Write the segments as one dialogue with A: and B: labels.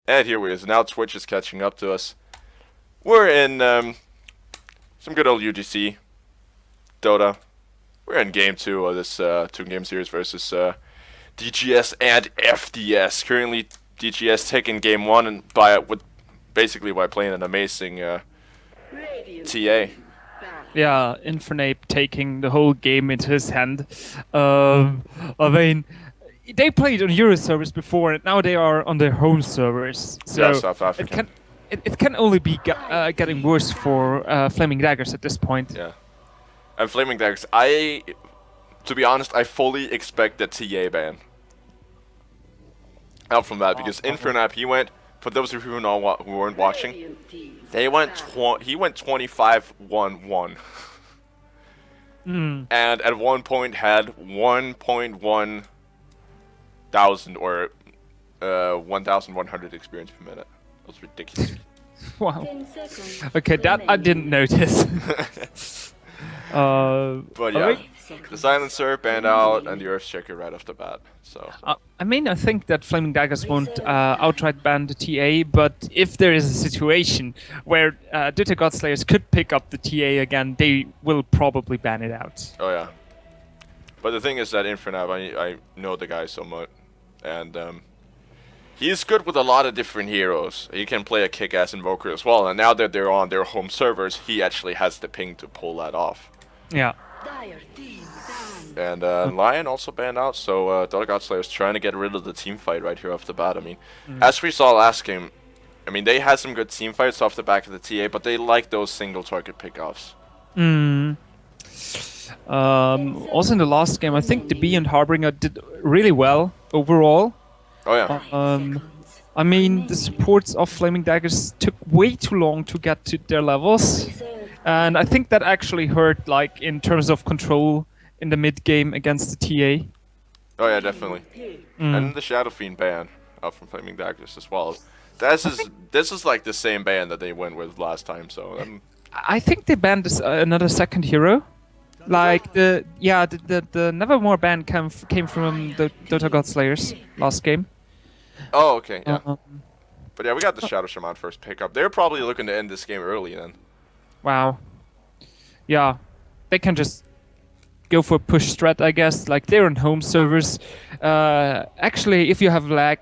A: And here we is. Now Twitch is catching up to us. We're in some good old UGC, Dota. We're in game 2 of this 2-game series versus DGS and FDS. Currently, DGS taking game 1 and by playing an amazing TA.
B: Yeah, Infernape taking the whole game into his hand. I mean, they played on Euro servers before, and now they are on their home servers. So
A: Yeah, South African.
B: It can only be getting worse for Flamingdaggers at this point.
A: Yeah. And Flamingdaggers, to be honest, I fully expect the TA ban out from that, because Infernape, he went, for those of you who weren't watching, he went 25-1-1. And at one point had 1.1 thousand or 1,100 experience per minute. That was ridiculous.
B: Wow. Okay, that I didn't notice.
A: But yeah, the Silencer banned out and the Earthshaker right off the bat. So
B: I mean, I think that Flamingdaggers won't outright ban the TA, but if there is a situation where Dota Godslayers could pick up the TA again, they will probably ban it out.
A: Oh yeah. But the thing is that Infernape, I know the guy so much, and he's good with a lot of different heroes. He can play a kick-ass invoker as well, and now that they're on their home servers, he actually has the ping to pull that off.
B: Yeah.
A: And Lion also banned out, so Dota Godslayers trying to get rid of the team fight right here off the bat. I mean, as we saw last game, I mean, they had some good team fights off the back of the TA, but they like those single target pickoffs.
B: Also in the last game, I think the Bee and Harbinger did really well overall.
A: Oh yeah.
B: I mean, the supports of Flamingdaggers took way too long to get to their levels, and I think that actually hurt, like, in terms of control in the mid game against the TA.
A: Oh yeah, definitely. And the Shadow Fiend ban out from Flamingdaggers as well. This is like the same ban that they went with last time. So
B: I think they banned another second hero. Like the Nevermore ban came from the Dota Godslayers last game.
A: Oh, okay, yeah. But yeah, we got the Shadow Shaman first pickup. They're probably looking to end this game early then.
B: Wow. Yeah, they can just go for push strat, I guess. Like, they're on home servers. Actually, if you have lag,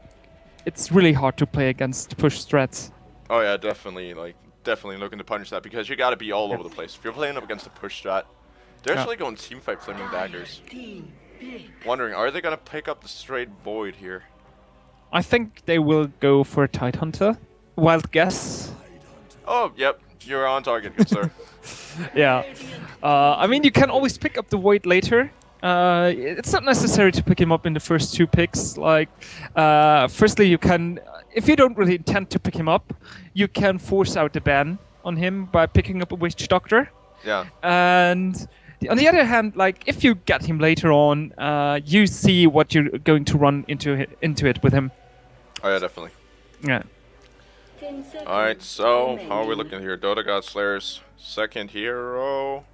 B: it's really hard to play against push strats.
A: Oh yeah, definitely looking to punish that, because you got to be all over the place. If you're playing up against a push strat, they're actually going teamfight Flamingdaggers. Wondering, are they gonna pick up the straight Void here?
B: I think they will go for a Tidehunter. Wild guess.
A: Oh, yep. You're on target, good sir.
B: Yeah. I mean, you can always pick up the Void later. It's not necessary to pick him up in the first 2 picks. Like, firstly, you can, if you don't really intend to pick him up, you can force out the ban on him by picking up a Witch Doctor.
A: Yeah.
B: And on the other hand, like, if you get him later on, you see what you're going to run into it with him.
A: Oh yeah, definitely.
B: Yeah.
A: Alright, so how are we looking here? Dota Godslayers' second hero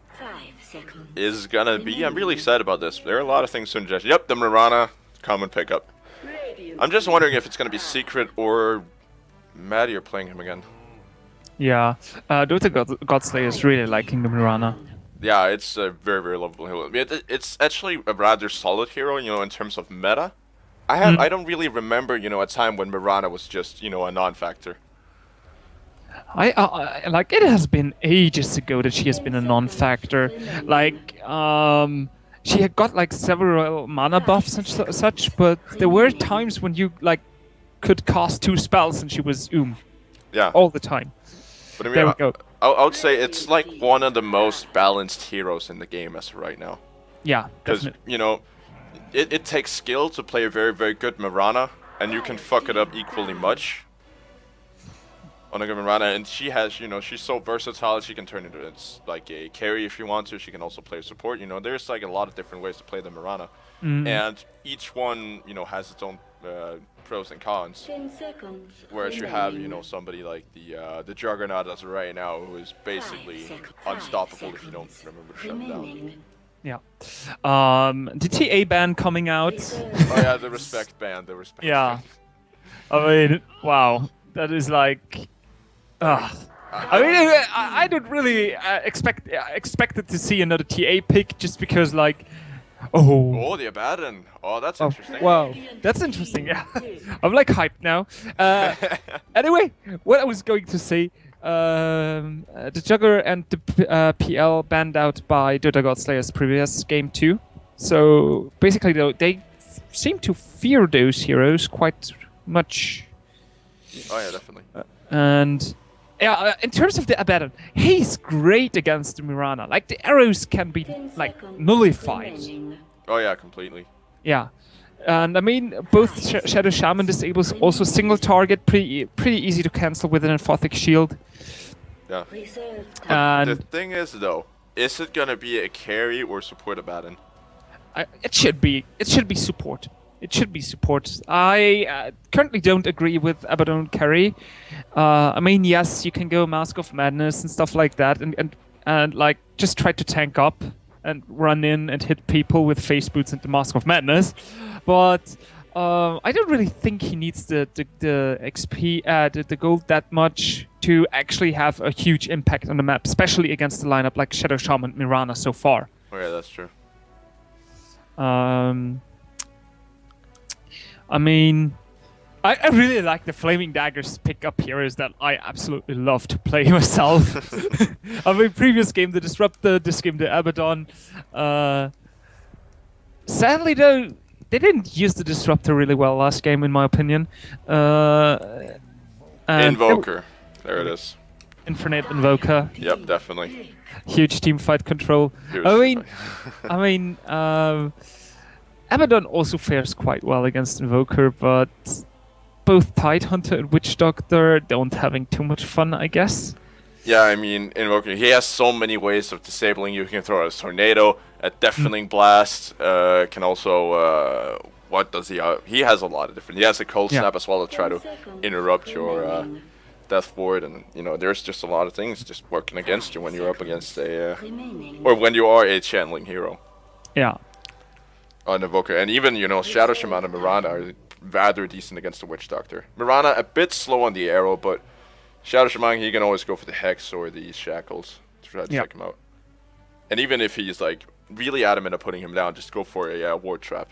A: is gonna be, I'm really excited about this. There are a lot of things to ingest. Yep, the Mirana, common pickup. I'm just wondering if it's gonna be Secret or Maddie are playing him again.
B: Yeah, Dota Godslayer is really liking the Mirana.
A: Yeah, it's a very, very lovable hero. It's actually a rather solid hero, you know, in terms of meta. I don't really remember, you know, a time when Mirana was just, you know, a non-factor.
B: Like, it has been ages ago that she has been a non-factor. Like, she had got like several mana buffs and such, but there were times when you like could cast 2 spells and she was
A: Yeah.
B: all the time.
A: But I mean,
B: There we go.
A: I would say it's like one of the most balanced heroes in the game as of right now.
B: Yeah,
A: Because,
B: definitely.
A: you know, it takes skill to play a very, very good Mirana, and you can fuck it up equally much on a good Mirana. And she has, you know, she's so versatile. She can turn into like a carry if you want to. She can also play support. You know, there's like a lot of different ways to play the Mirana, and each one, you know, has its own pros and cons. Whereas you have, you know, somebody like the Juggernaut as of right now, who is basically unstoppable if you don't remember to shut him down.
B: Yeah. The TA ban coming out.
A: Oh yeah, the respect ban, the respect
B: Yeah.
A: ban.
B: I mean, wow. that is like, I mean, I don't really expected to see another TA pick just because like,
A: Oh, the Abaddon. Oh, that's interesting.
B: wow, that's interesting. Yeah, I'm like hyped now. Anyway, what I was going to say, the Juggler and the PL banned out by Dota Godslayer's previous game too. So basically, though, they seem to fear those heroes quite much.
A: Oh yeah, definitely.
B: And yeah, in terms of the Abaddon, he's great against the Mirana. Like the arrows can be like nullified.
A: Oh yeah, completely.
B: Yeah, and I mean both Shadow Shaman disables also single target, pretty easy to cancel with an Amphothic Shield.
A: Yeah.
B: And
A: the thing is though, is it gonna be a carry or support Abaddon?
B: it should be support. It should be support. I currently don't agree with Abaddon carry. I mean, yes, you can go Mask of Madness and stuff like that, and like just try to tank up and run in and hit people with face boots and the Mask of Madness. But I don't really think he needs the XP, the gold that much to actually have a huge impact on the map, especially against the lineup like Shadow Shaman, Mirana so far.
A: Oh yeah, that's true.
B: I mean, I really like the Flamingdaggers pickup heroes that I absolutely love to play myself. I mean, previous game the Disruptor, this game the Abaddon. Sadly though, they didn't use the Disruptor really well last game in my opinion.
A: Invoker. There it is.
B: Infinite Invoker.
A: Yep, definitely.
B: Huge team fight control.
A: Here's
B: I mean, Abaddon also fares quite well against Invoker, but both Tidehunter and Witch Doctor don't having too much fun, I guess.
A: Yeah, I mean, Invoker, he has so many ways of disabling you. He can throw a Tornado, a Deafening Blast, can also, what does he have? He has a lot of different, he has a Cold Snap as well to try to interrupt your Death Ward, and, you know, there's just a lot of things just working against you when you're up against a, or when you are a channeling hero.
B: Yeah.
A: On Invoker, and even, you know, Shadow Shaman and Mirana are rather decent against the Witch Doctor. Mirana a bit slow on the arrow, but Shadow Shaman, he can always go for the Hex or the Shackles to try to check him out. And even if he's like really adamant of putting him down, just go for a Ward Trap.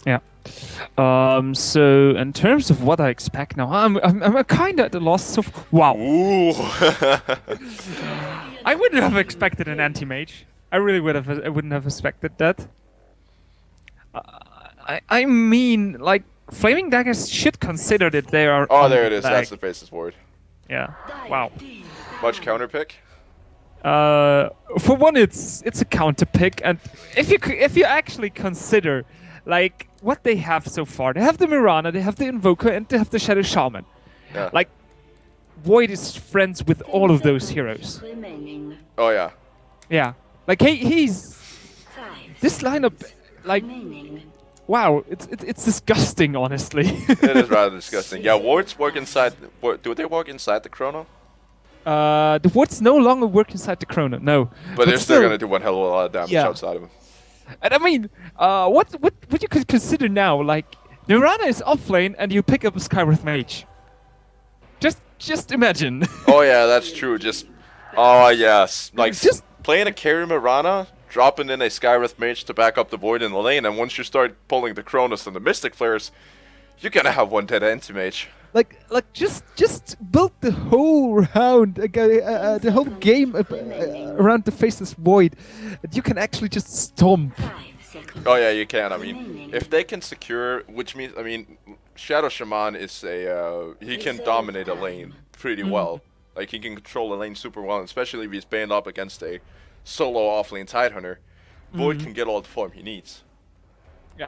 B: Yeah. So in terms of what I expect now, I'm kind of at the loss of wow.
A: Ooh.
B: I wouldn't have expected an anti-mage. I really wouldn't have expected that. I mean, like, Flamingdaggers should consider that they are.
A: Oh, there it is. That's the Faceless Ward.
B: Yeah. Wow.
A: Much counter pick.
B: For one, it's a counter pick, and if you actually consider, like, what they have so far, they have the Mirana, they have the Invoker, and they have the Shadow Shaman.
A: Yeah.
B: Like, Void is friends with all of those heroes.
A: Oh yeah.
B: Yeah. Like he's this lineup. Like, wow, it's disgusting, honestly.
A: It is rather disgusting. Yeah, wards work inside. Do they work inside the Chrono?
B: The wards no longer work inside the Chrono, no.
A: But they're still gonna do one hell of a lot of damage outside of them.
B: And I mean, what you could consider now, like, Mirana is offlane and you pick up a Skywrath Mage. Just imagine.
A: Oh yeah, that's true. Just, oh yes, like
B: just
A: playing a carry Mirana, dropping in a Skywrath Mage to back up the Void in the lane, and once you start pulling the Cronus and the Mystic Flares, you're gonna have one dead anti-mage.
B: Like just build the whole round, the whole game around the Faceless Void, and you can actually just stomp.
A: Oh yeah, you can. I mean, if they can secure, which means, I mean, Shadow Shaman is a, he can dominate a lane pretty well. Like, he can control a lane super well, especially if he's banned up against a solo offlane Tidehunter. Void can get all the form he needs.
B: Yeah.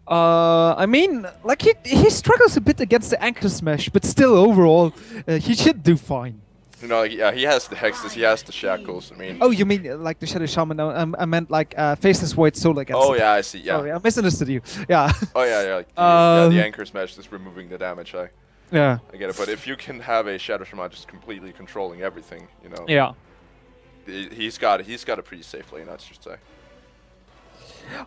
B: I mean, like, he struggles a bit against the Anchor Smash, but still, overall, he should do fine.
A: You know, like, yeah, he has the Hexes, he has the Shackles, I mean...
B: Oh, you mean like the Shadow Shaman? I meant like Faceless Void solo against
A: Oh, yeah, I see, yeah.
B: Sorry, I misunderstood you. Yeah.
A: Oh, yeah, like, the Anchor Smash is removing the damage, I get it, but if you can have a Shadow Shaman just completely controlling everything, you know...
B: Yeah.
A: He's got a pretty safe lane, that's just say.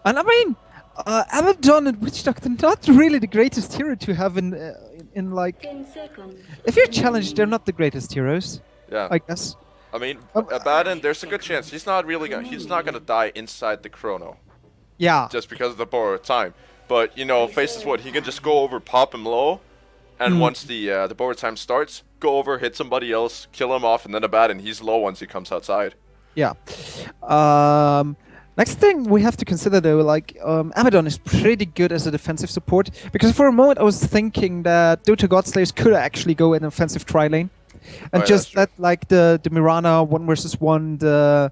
B: And I mean, Abaddon and Witch Doctor, not really the greatest hero to have in like.
C: 10 seconds.
B: If you're challenged, they're not the greatest heroes.
A: Yeah.
B: I guess.
A: I mean, Abaddon, there's a good chance he's not gonna die inside the chrono,
B: Yeah.
A: just because of the borrowed time. But you know, Faceless Void, he can just go over, pop him low, and once the borrowed time starts, go over, hit somebody else, kill him off, and then Abaddon, he's low once he comes outside.
B: Yeah. Next thing we have to consider though, like Abaddon is pretty good as a defensive support, because for a moment I was thinking that Dota Godslayers could actually go in offensive tri lane, and
A: yeah,
B: just let like the Mirana 1v1 the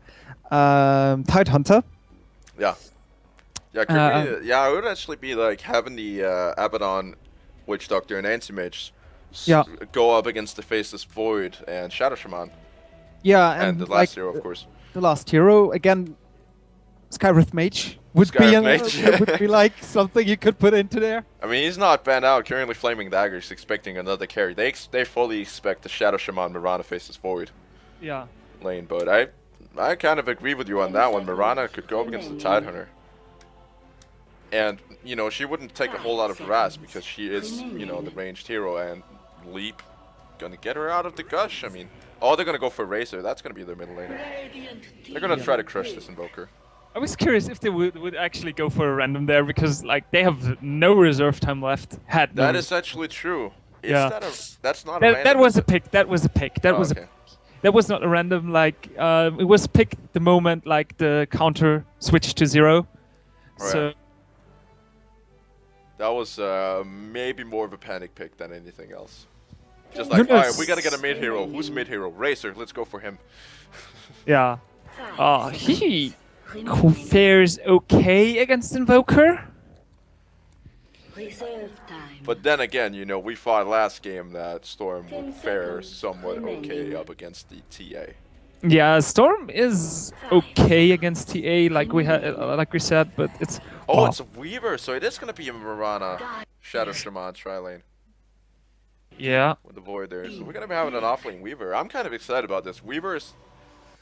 B: Tidehunter.
A: Yeah. Yeah, yeah, it would actually be like having the Abaddon, Witch Doctor, and Anti-Mage go up against the Faceless Void and Shadow Shaman.
B: Yeah,
A: and the last hero, of course.
B: The last hero, again, Skywrath Mage would be like something you could put into there.
A: I mean, he's not banned out. Currently, Flamingdaggers expecting another carry. They fully expect the Shadow Shaman Mirana Faceless Void lane, but I kind of agree with you on that one. Mirana could go up against the Tidehunter. And, you know, she wouldn't take a whole lot of harass because she is, you know, the ranged hero, and Leap gonna get her out of the gush. I mean, they're gonna go for Razor. That's gonna be their middle laner. They're gonna try to crush this Invoker.
B: I was curious if they would actually go for a random there, because like they have no reserve time left.
A: That is actually true. That's not a random.
B: That was a pick. That was a pick. That was
A: okay.
B: That was not a random. Like it was picked the moment like the counter switched to 0.
A: Right.
B: So.
A: That was maybe more of a panic pick than anything else. Just like, alright, we gotta get a mid hero. Who's mid hero? Razor, let's go for him.
B: Yeah. He fares okay against Invoker.
C: Reserve time.
A: But then again, you know, we fought last game that Storm would fare somewhat okay up against the TA.
B: Yeah, Storm is okay against TA, like we said, but it's.
A: Oh, it's a Weaver, so it is gonna be a Mirana Shadow Shaman tri-lane.
B: Yeah.
A: With the Void there. So we're gonna be having an off-lane Weaver. I'm kind of excited about this. Weaver is...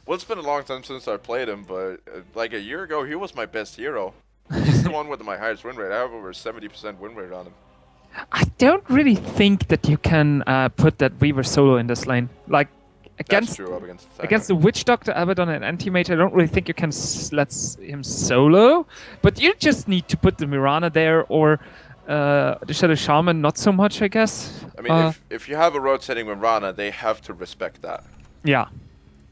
A: Well, it's been a long time since I played him, but like a year ago, he was my best hero. He's the one with my highest win rate. I have over 70% win rate on him.
B: I don't really think that you can put that Weaver solo in this lane. Like, against the Witch Doctor, Abaddon, and Anti-Mage, I don't really think you can let him solo. But you just need to put the Mirana there, or the Shadow Shaman, not so much, I guess.
A: I mean, if you have a rotating Mirana, they have to respect that.
B: Yeah.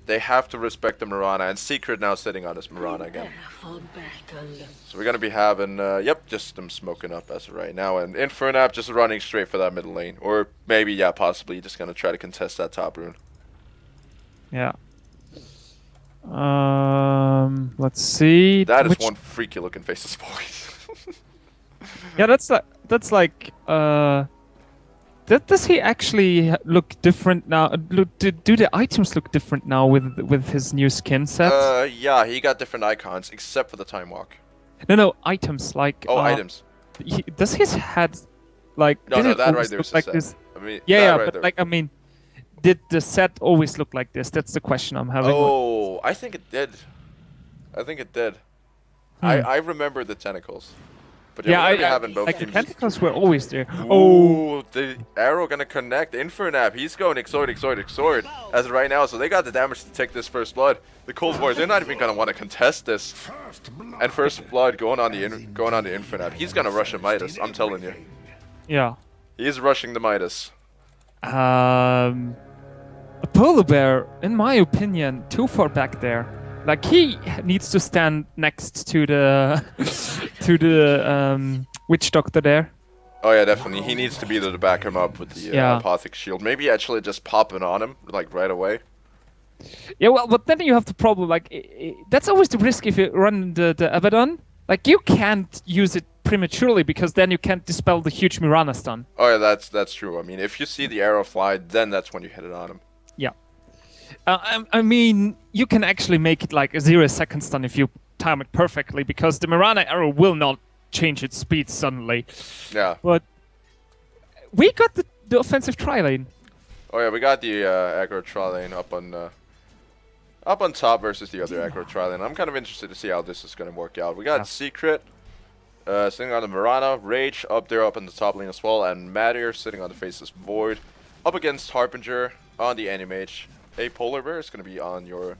A: They have to respect the Mirana, and Secret now sitting on his Mirana again. So we're gonna be having, just them smoking up as of right now, and Infernap just running straight for that middle lane, or maybe, possibly just gonna try to contest that top rune.
B: Yeah. Let's see.
A: That is one freaky looking Faceless Void.
B: Yeah, that's like. Does he actually look different now? Do the items look different now with his new skin set?
A: Yeah, he got different icons except for the Time Walk.
B: No, items like.
A: Oh, items.
B: Does his head like?
A: No, that right there is
B: like
A: set.
B: this?
A: I mean,
B: yeah,
A: right
B: but
A: there.
B: like I mean, did the set always look like this? That's the question I'm having.
A: Oh, I think it did. I remember the tentacles. But
B: yeah,
A: I having both
B: like the
A: teams.
B: tentacles were always there.
A: Oh, the arrow gonna connect. Infernap, he's going Exort as of right now. So they got the damage to take this first blood. The Cold War, they're not even gonna want to contest this. And first blood going on the Infernap. He's gonna rush a Midas. I'm telling you.
B: Yeah.
A: He's rushing the Midas.
B: A polar bear, in my opinion, too far back there. Like he needs to stand next to the Witch Doctor there.
A: Oh yeah, definitely. He needs to be there to back him up with the Apothic Shield. Maybe actually just pop it on him like right away.
B: Yeah, well, but then you have the problem. Like that's always the risk if you run the Abaddon. Like you can't use it prematurely because then you can't dispel the huge Mirana stun.
A: Oh yeah, that's true. I mean, if you see the arrow fly, then that's when you hit it on him.
B: Yeah. I mean, you can actually make it like a 0-second stun if you time it perfectly, because the Mirana arrow will not change its speed suddenly.
A: Yeah.
B: But we got the offensive tri-lane.
A: Oh yeah, we got the aggro tri-lane up on top versus the other aggro tri-lane. I'm kind of interested to see how this is going to work out. We got Secret Sitting on the Mirana, Rage up there up in the top lane as well, and Matter sitting on the Faceless Void. Up against Harbinger on the Animage. A Polar Bear is going to be on your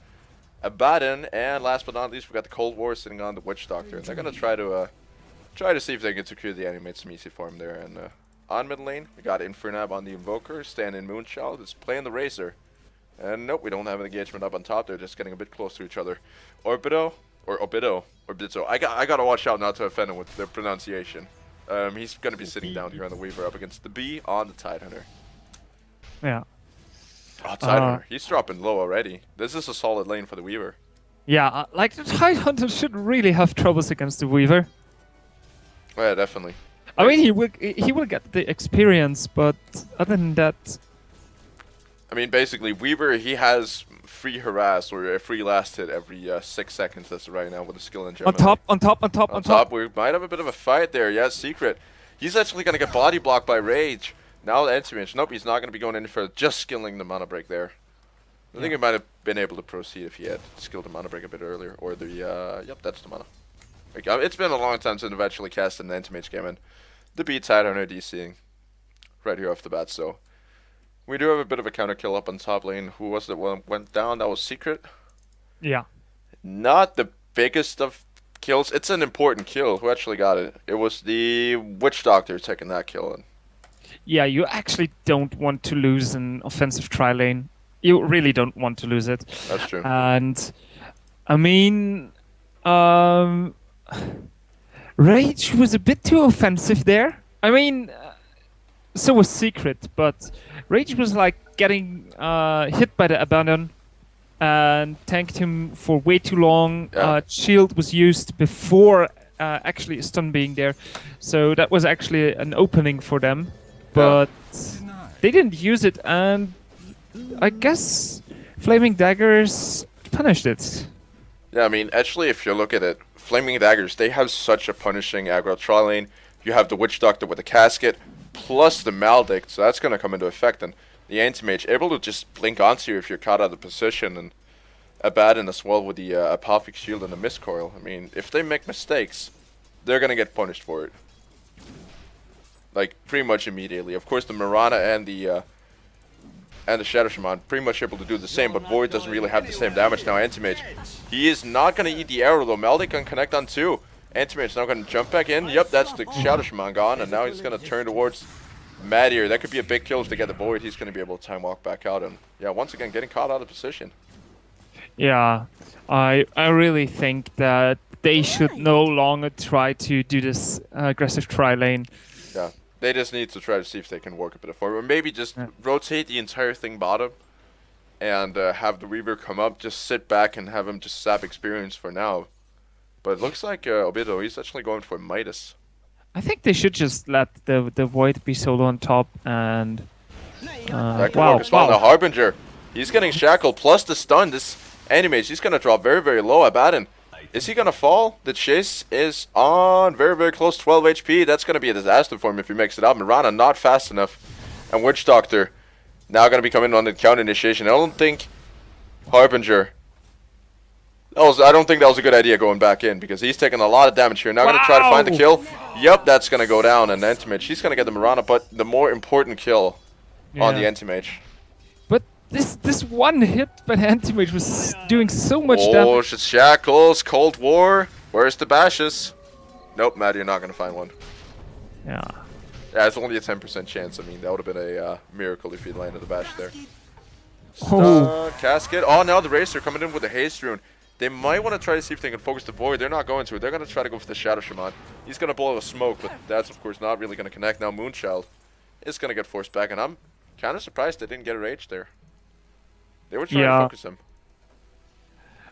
A: Abaddon, and last but not least, we got the Cold War sitting on the Witch Doctor. They're going to try to see if they can secure the Animate some easy farm there. And on mid lane, we got Infernab on the Invoker, standing Moonchild is playing the Razor. And nope, we don't have an engagement up on top. They're just getting a bit close to each other. Orbido. I gotta watch out not to offend him with the pronunciation. He's gonna be sitting down here on the Weaver up against the Bee on the Tidehunter.
B: Yeah.
A: Oh, Tidehunter. He's dropping low already. This is a solid lane for the Weaver.
B: Yeah, like the Tidehunter should really have troubles against the Weaver.
A: Yeah, definitely.
B: I mean, he will get the experience, but other than that,
A: I mean, basically, Weaver, he has free harass or a free last hit every 6 seconds. That's right now with the skill and gem.
B: on top.
A: We might have a bit of a fight there. Yeah, Secret. He's actually gonna get body blocked by Rage. Now the Anti-Mage. Nope, he's not gonna be going any further. Just skilling the mana break there. I think he might have been able to proceed if he had skilled the mana break a bit earlier, or the yep, that's the mana. Like, it's been a long time since I've actually cast an Anti-Mage game, and the beat Tidehunter DCing right here off the bat. So we do have a bit of a counter kill up on top lane. Who was it? One went down. That was Secret.
B: Yeah.
A: Not the biggest of kills. It's an important kill. Who actually got it? It was the Witch Doctor taking that kill. And
B: Yeah, you actually don't want to lose an offensive tri-lane. You really don't want to lose it.
A: That's true.
B: And, I mean, Rage was a bit too offensive there. I mean, so was Secret, but Rage was like getting hit by the Abandon and tanked him for way too long.
A: Yeah.
B: Shield was used before actually a stun being there. So that was actually an opening for them. But they didn't use it, and I guess Flamingdaggers punished it.
A: Yeah, I mean, actually, if you look at it, Flamingdaggers, they have such a punishing aggro tri lane. You have the Witch Doctor with the Casket, plus the Maledict, so that's going to come into effect. And the Anti-Mage able to just blink onto you if you're caught out of position, and Abaddon as well with the Apophic Shield and the Mist Coil. I mean, if they make mistakes, they're going to get punished for it. Like, pretty much immediately. Of course, the Mirana and the Shadow Shaman pretty much able to do the same, but Void doesn't really have the same damage now. Anti-Mage, he is not going to eat the arrow though. Maledict can connect on 2. Anti-Mage now going to jump back in. Yep, that's the Shadow Shaman gone, and now he's going to turn towards Madir. That could be a big kill if they get the Void. He's going to be able to time walk back out, and yeah, once again getting caught out of position.
B: Yeah, I really think that they should no longer try to do this aggressive tri-lane.
A: Yeah, they just need to try to see if they can work a bit of forward, or maybe just rotate the entire thing bottom, and have the Reaver come up, just sit back and have him just sap experience for now. But it looks like Obido, he's actually going for Midas.
B: I think they should just let the Void be solo on top, and
A: that can work as well. The Harbinger, he's getting shackled plus the stun. This Anti-Mage, he's going to drop very, very low. Abaddon, is he going to fall? The chase is on very, very close, 12 HP. That's going to be a disaster for him if he makes it out. Mirana not fast enough. And Witch Doctor now going to be coming on the counter initiation. I don't think Harbinger, I don't think that was a good idea going back in, because he's taking a lot of damage here. Now going to try to find the kill. Yep, that's going to go down. And Anti-Mage, she's going to get the Mirana, but the more important kill on the Anti-Mage.
B: But this one hit by the Anti-Mage was doing so much damage.
A: Oh, shackles, Cold War. Where's the bashes? Nope, Matt, you're not going to find one.
B: Yeah.
A: Yeah, it's only a 10% chance. I mean, that would have been a miracle if he'd landed the bash there. Casket. Oh, now the Racer coming in with the Haste Rune. They might want to try to see if they can focus the Void. They're not going to. They're going to try to go for the Shadow Shaman. He's going to blow a smoke, but that's, of course, not really going to connect. Now Moonchild is going to get forced back, and I'm kind of surprised they didn't get a rage there. They were trying to focus him.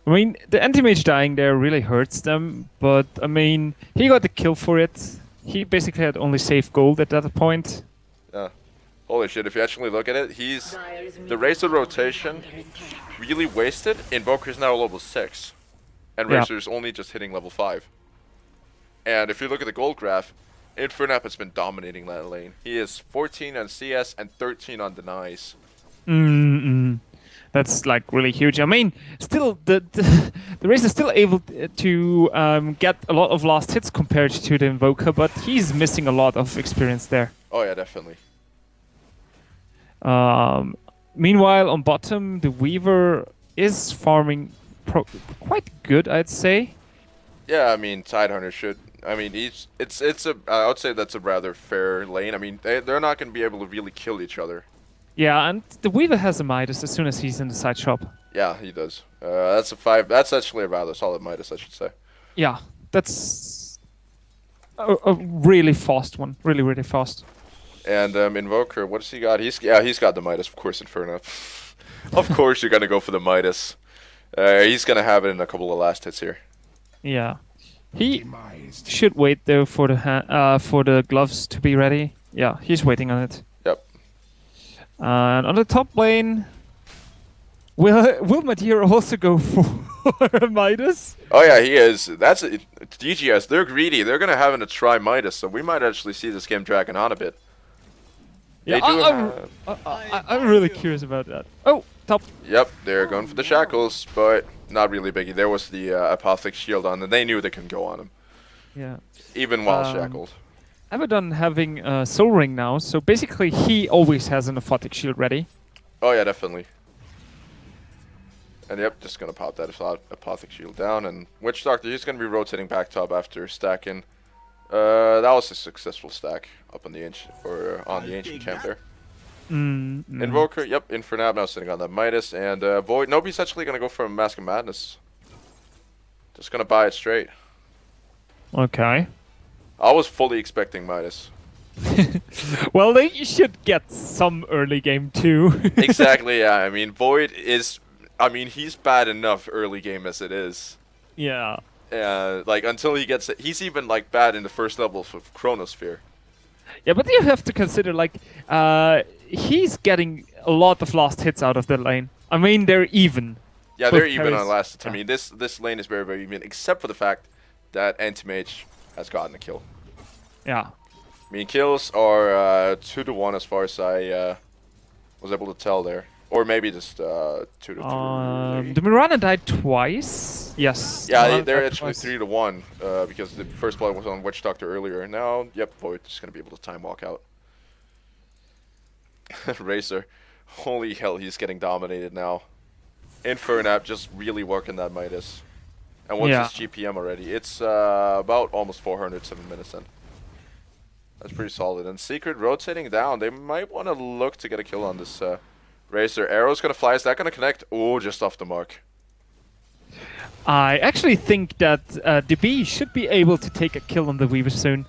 B: I mean, the Anti-Mage dying there really hurts them, but, I mean, he got the kill for it. He basically had only safe gold at that point.
A: Yeah. Holy shit, if you actually look at it, the Racer rotation really wasted. Invoker's now level 6. And Racer's only just hitting level 5. And if you look at the gold graph, Infernap has been dominating that lane. He is 14 on CS and 13 on denies.
B: That's like really huge. I mean, still the race is still able to get a lot of last hits compared to the Invoker, but he's missing a lot of experience there.
A: Oh yeah, definitely.
B: Meanwhile, on bottom, the Weaver is farming quite good, I'd say.
A: Yeah, I mean, Tidehunter should. I mean, I would say that's a rather fair lane. I mean, they're not going to be able to really kill each other.
B: Yeah, and the Weaver has a Midas as soon as he's in the side shop.
A: Yeah, he does. That's a 5. That's actually a rather solid Midas, I should say.
B: Yeah, that's a really fast one. Really, really fast.
A: And Invoker, what does he got? He's got the Midas, of course, Inferno. Of course, you're gonna go for the Midas. He's gonna have it in a couple of last hits here.
B: Yeah, he should wait though for the gloves to be ready. Yeah, he's waiting on it.
A: Yep.
B: And on the top lane, will Madeira also go for a Midas?
A: Oh yeah, he is. That's DGS. They're greedy. They're gonna have to try Midas, so we might actually see this game dragging on a bit.
B: Yeah, I'm really curious about that. Oh, top.
A: Yep, they're going for the shackles, but not really biggie. There was the Apothic shield on, and they knew they couldn't go on him.
B: Yeah.
A: Even while shackled.
B: Abaddon having Soul Ring now, so basically he always has an Apothic shield ready.
A: Oh yeah, definitely. And yep, just gonna pop that Apothic shield down, and Witch Doctor, he's gonna be rotating back top after stacking. That was a successful stack up on the ancient camp there. Invoker, yep, Infernab now sitting on that Midas, and Void. Nope, he's actually gonna go for a Mask of Madness. Just gonna buy it straight.
B: Okay.
A: I was fully expecting Midas.
B: Well, they should get some early game too.
A: Exactly, yeah. I mean, Void is. I mean, he's bad enough early game as it is.
B: Yeah.
A: Like until he gets it, he's even like bad in the first levels of Chronosphere.
B: Yeah, but you have to consider like he's getting a lot of last hits out of the lane. I mean, they're even.
A: Yeah, they're even on last hits.
B: Yeah.
A: I mean, this lane is very, very even, except for the fact that Anti-Mage has gotten a kill.
B: Yeah.
A: I mean, kills are 2-1 as far as I was able to tell there. Or maybe just 2-3.
B: The Mirana died twice. Yes.
A: Yeah, they're actually 3-1 because the first blood was on Witch Doctor earlier. Now, yep, Void is going to be able to time walk out. Racer. Holy hell, he's getting dominated now. Infernap just really working that Midas. And what's his GPM already? It's about almost 400, 7 minutes in. That's pretty solid. And Secret rotating down. They might want to look to get a kill on this Racer. Arrow's going to fly. Is that going to connect? Oh, just off the mark.
B: I actually think that DB should be able to take a kill on the Weaver soon.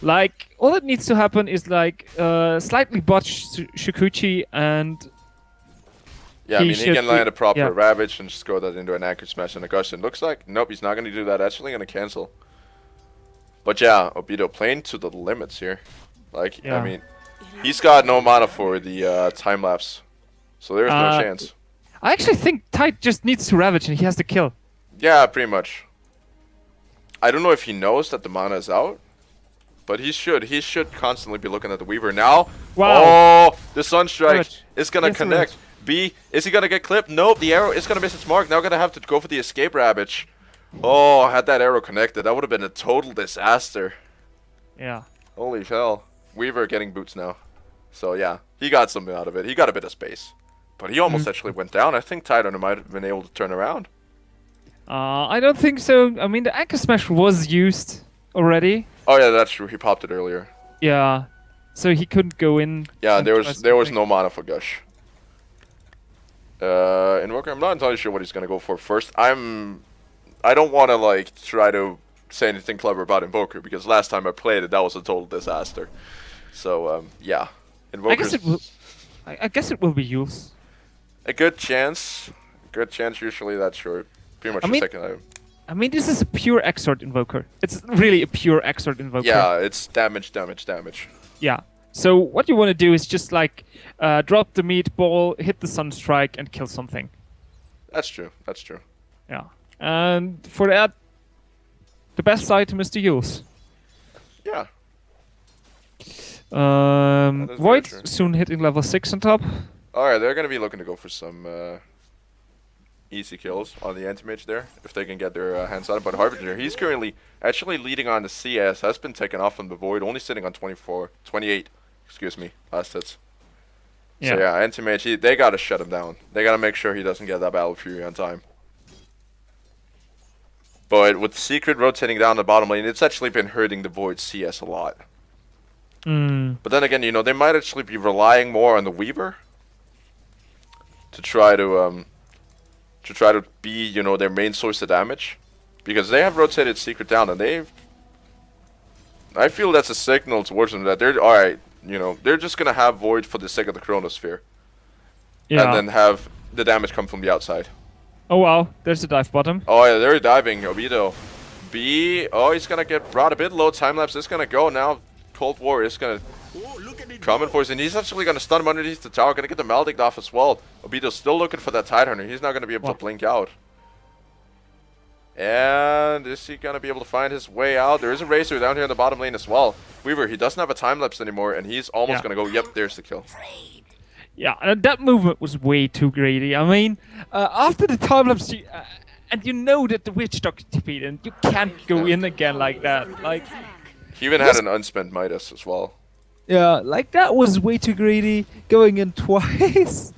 B: Like, all that needs to happen is like slightly botch Shikuchi and...
A: Yeah, I mean, he can land a proper Ravage and just throw that into an Anchor Smash and a Gushin. Looks like, nope, he's not going to do that. Actually going to cancel. But yeah, Obito playing to the limits here. Like, I mean, he's got no mana for the time-lapse. So there's no chance.
B: I actually think Tide just needs to Ravage and he has the kill.
A: Yeah, pretty much. I don't know if he knows that the mana is out. But he should. He should constantly be looking at the Weaver now.
B: Wow.
A: Oh, the Sunstrike is going to connect. B, is he going to get clipped? Nope, the arrow is going to miss its mark. Now going to have to go for the escape Ravage. Oh, had that arrow connected, that would have been a total disaster.
B: Yeah.
A: Holy hell. Weaver getting boots now. So yeah, he got something out of it. He got a bit of space. But he almost actually went down. I think Tidehunter might have been able to turn around.
B: I don't think so. I mean, the Anchor Smash was used already.
A: Oh yeah, that's true. He popped it earlier.
B: Yeah. So he couldn't go in.
A: Yeah, there was no mana for Gush. Invoker, I'm not entirely sure what he's gonna go for first. I don't want to like try to say anything clever about Invoker because last time I played it, that was a total disaster. So yeah, Invoker.
B: I guess it will be Yules.
A: A good chance. Good chance. Usually that's short. Pretty much the second item.
B: I mean, this is a pure Exort Invoker. It's really a pure Exort Invoker.
A: Yeah, it's damage, damage, damage.
B: Yeah. So what you want to do is just like drop the meatball, hit the Sunstrike, and kill something.
A: That's true. That's true.
B: Yeah. And for that, the best item is the Yules.
A: Yeah.
B: Void soon hitting level 6 on top.
A: Alright, they're gonna be looking to go for some easy kills on the anti-mage there, if they can get their hands on it. But Harbinger, he's currently actually leading on the CS, has been taken off from the Void, only sitting on 28, excuse me, last hits.
B: Yeah.
A: So yeah, anti-mage, they gotta shut him down. They gotta make sure he doesn't get that Battle Fury on time. But with Secret rotating down the bottom lane, it's actually been hurting the Void CS a lot. But then again, you know, they might actually be relying more on the Weaver to try to be, you know, their main source of damage, because they have rotated Secret down, and I feel that's a signal towards them that they're alright. You know, they're just gonna have Void for the sake of the Chronosphere, and then have the damage come from the outside.
B: Oh wow, there's a dive bottom.
A: Oh yeah, they're diving. Obito, oh, he's gonna get brought a bit low. Time lapse is gonna go now. Cold War is gonna come in for us, and he's actually gonna stun him underneath the tower. Gonna get the Maledict off as well. Obito's still looking for that Tidehunter. He's not gonna be able to blink out. And is he gonna be able to find his way out? There is a Razor down here in the bottom lane as well. Weaver, he doesn't have a time lapse anymore, and he's almost gonna go. Yep, there's the kill.
B: Yeah, and that movement was way too greedy. I mean, after the time lapse, and you know that the Witch Doctor defeated, and you can't go in again like that. Like,
A: he even had an unspent Midas as well.
B: Yeah, like that was way too greedy, going in twice.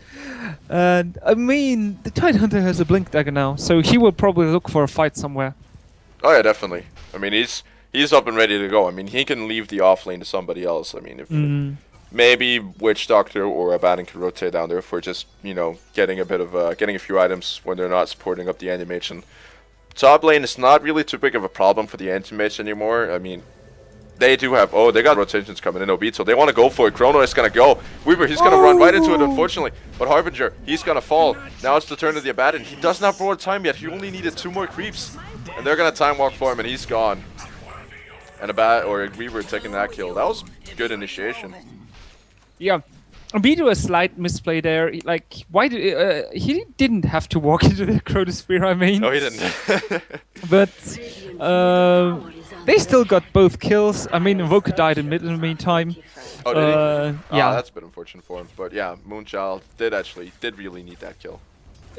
B: And I mean, the Tidehunter has a blink dagger now, so he will probably look for a fight somewhere.
A: Oh yeah, definitely. I mean, he's up and ready to go. I mean, he can leave the off lane to somebody else. I mean, if maybe Witch Doctor or Abaddon could rotate down there for just, you know, getting a bit of getting a few items when they're not supporting up the animation. Top lane is not really too big of a problem for the anti-mage anymore. I mean, they do have, they got rotations coming in, Obito. They want to go for it. Chrono is going to go. Weaver, he's going to run right into it, unfortunately. But Harbinger, he's going to fall. Now it's the turn of the Abaddon. He doesn't have broad time yet. He only needed 2 more creeps. And they're going to time walk for him, and he's gone. And Weaver taking that kill. That was good initiation.
B: Yeah. Obito, a slight misplay there. Like, why did he didn't have to walk into the Chronosphere, I mean.
A: No, he didn't.
B: But they still got both kills. I mean, Invoker died in the meantime.
A: Oh, did he?
B: Yeah.
A: That's a bit unfortunate for him. But yeah, Moonchild did really need that kill.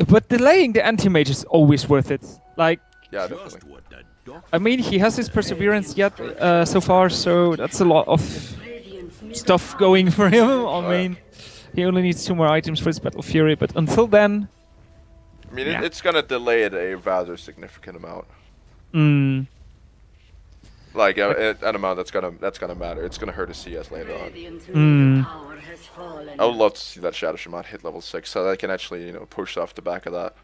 B: But delaying the anti-mage is always worth it. Like,
A: yeah, definitely.
B: I mean, he has his perseverance yet so far, so that's a lot of stuff going for him. I mean, he only needs 2 more items for his Battle Fury, but until then...
A: I mean, it's gonna delay it a rather significant amount. Like an amount that's gonna matter. It's gonna hurt his CS later on. I would love to see that Shadow Shaman hit level 6, so they can actually, you know, push off the back of that.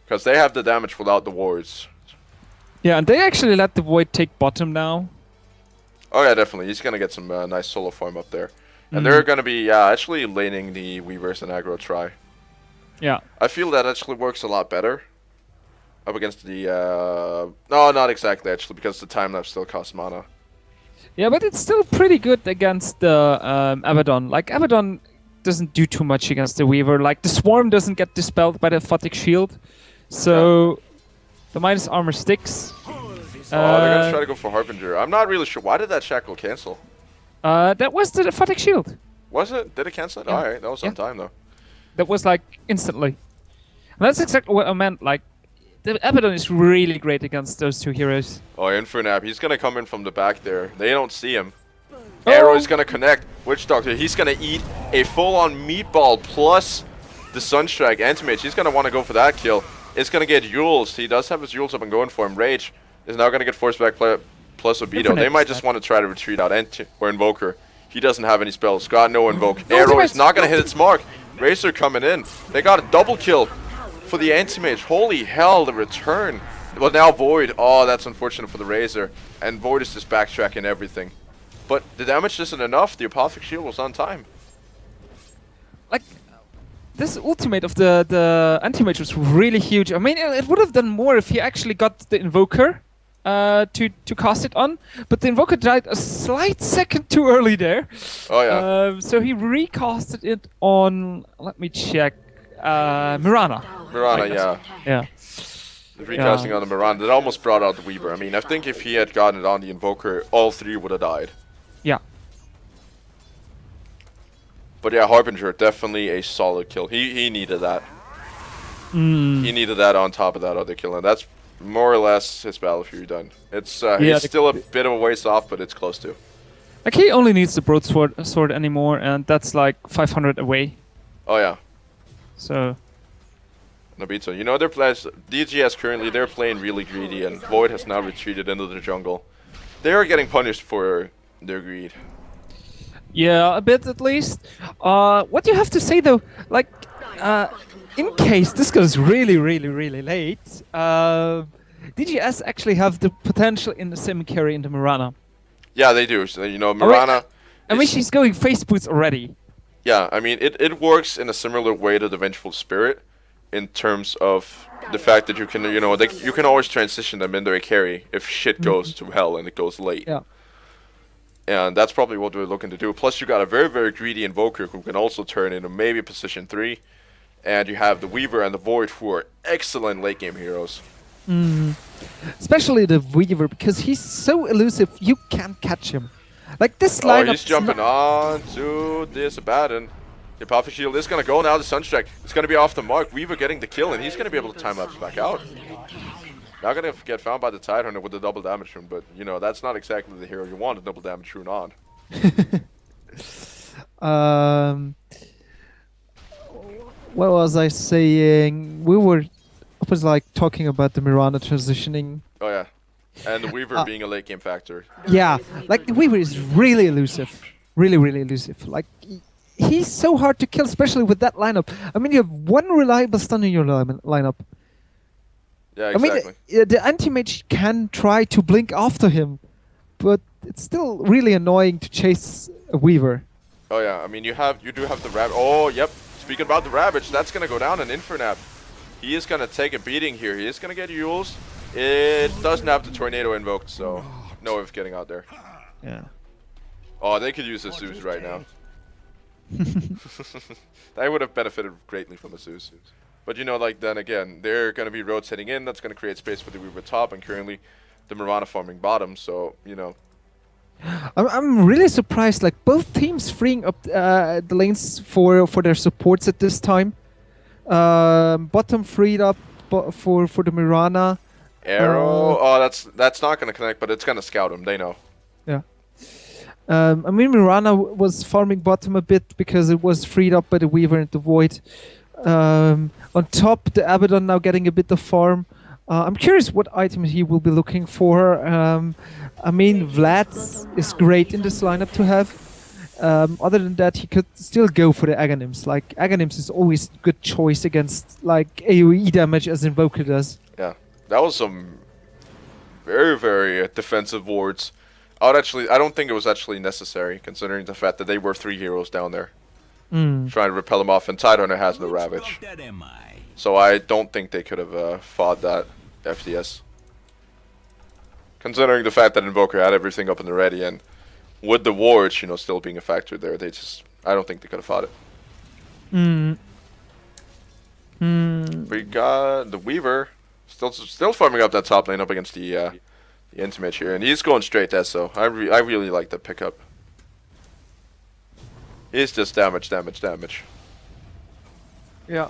A: Because they have the damage without the wards.
B: Yeah, and they actually let the Void take bottom now.
A: Oh yeah, definitely. He's gonna get some nice solo farm up there. And they're gonna be actually laning the Weavers and aggro try.
B: Yeah.
A: I feel that actually works a lot better up against the no, not exactly actually, because the time lapse still costs mana.
B: Yeah, but it's still pretty good against the Abaddon. Like, Abaddon doesn't do too much against the Weaver. Like, the Swarm doesn't get dispelled by the Photic Shield, so the minus armor sticks.
A: They're gonna try to go for Harbinger. I'm not really sure. Why did that Shackle cancel?
B: That was the Photic Shield.
A: Was it? Did it cancel it?
B: Yeah.
A: Alright, that was on time though.
B: That was like instantly. And that's exactly what I meant. Like, the Abaddon is really great against those 2 heroes.
A: Oh, Infernap, he's gonna come in from the back there. They don't see him. Arrow is gonna connect. Witch Doctor, he's gonna eat a full-on meatball plus the Sunstrike. Anti-Mage, he's gonna want to go for that kill. It's gonna get Yules. He does have his Yules up and going for him. Rage is now gonna get forced back plus Obito. They might just want to try to retreat out. Or Invoker. He doesn't have any spells. Got no Invoke. Arrow is not gonna hit its mark. Razor coming in. They got a double kill for the anti-mage. Holy hell, the return. Well, now Void. Oh, that's unfortunate for the Razor. And Void is just backtracking everything. But the damage isn't enough. The Apothic Shield was on time.
B: Like, this ultimate of the anti-mage was really huge. I mean, it would have done more if he actually got the Invoker to cast it on. But the Invoker died a slight second too early there.
A: Oh, yeah.
B: So he recasted it on, let me check, Mirana.
A: Mirana, yeah.
B: Yeah.
A: The recasting on the Mirana, that almost brought out the Weaver. I mean, I think if he had gotten it on the Invoker, all 3 would have died.
B: Yeah.
A: But yeah, Harbinger, definitely a solid kill. He needed that. He needed that on top of that other kill, and that's more or less his battlefield done. It's he's still a bit of a ways off, but it's close to.
B: Like, he only needs the broadsword anymore, and that's like 500 away.
A: Oh yeah.
B: So.
A: Nobito, you know their players. DGS currently they're playing really greedy, and Void has now retreated into the jungle. They are getting punished for their greed.
B: Yeah, a bit at least. What do you have to say though? Like, in case this goes really late, DGS actually have the potential in the semi-carry into Mirana.
A: Yeah, they do. So, you know, Mirana.
B: I mean, she's going face boots already.
A: Yeah, I mean, it works in a similar way to the Vengeful Spirit, in terms of the fact that you can, you know, you can always transition them into a carry if shit goes to hell and it goes late.
B: Yeah.
A: And that's probably what we're looking to do. Plus, you got a very greedy Invoker who can also turn into maybe position 3. And you have the Weaver and the Void who are excellent late game heroes.
B: Especially the Weaver, because he's so elusive, you can't catch him. Like this lineup.
A: Oh, he's jumping on to this Abaddon. The Prophet Shield is going to go now. The Sunstrike is going to be off the mark. Weaver getting the kill, and he's going to be able to time-lapse back out. Not going to get found by the Tidehunter with the double damage rune, but, you know, that's not exactly the hero you want a double damage rune on.
B: What was I saying? We were like talking about the Mirana transitioning.
A: Oh, yeah. And the Weaver being a late game factor.
B: Yeah, like the Weaver is really elusive. Really elusive. Like, he's so hard to kill, especially with that lineup. I mean, you have one reliable stun in your lineup.
A: Yeah, exactly.
B: I mean, the anti-mage can try to blink after him, but it's still really annoying to chase a Weaver.
A: Oh yeah, I mean you do have the Ravage. Oh yep. Speaking about the Ravage, that's gonna go down an Infernap. He is gonna take a beating here. He is gonna get Yules. It doesn't have the Tornado invoked, so no way of getting out there.
B: Yeah.
A: Oh, they could use a Zeus right now. They would have benefited greatly from a Zeus. But you know, like then again, they're gonna be rotating in. That's gonna create space for the Weaver top, and currently the Mirana farming bottom. So you know.
B: I'm really surprised. Like both teams freeing up the lanes for their supports at this time. Bottom freed up for the Mirana.
A: Arrow. Oh, that's not gonna connect, but it's gonna scout him. They know.
B: Yeah. I mean, Mirana was farming bottom a bit because it was freed up by the Weaver and the Void. On top, the Abaddon now getting a bit of farm. I'm curious what items he will be looking for. I mean, Vlad is great in this lineup to have. Other than that, he could still go for the Aghanims. Like, Aghanims is always a good choice against, like, AoE damage as Invoker does.
A: Yeah, that was some very defensive wards. I don't think it was actually necessary, considering the fact that they were 3 heroes down there. Trying to repel them off, and Tidehunter has no Ravage. So I don't think they could have fought that FDS. Considering the fact that Invoker had everything up and ready, and with the wards, you know, still being a factor there, I don't think they could have fought it. We got the Weaver still farming up that top lane up against the Intimate here, and he's going straight there, so I really like the pickup. It's just damage.
B: Yeah.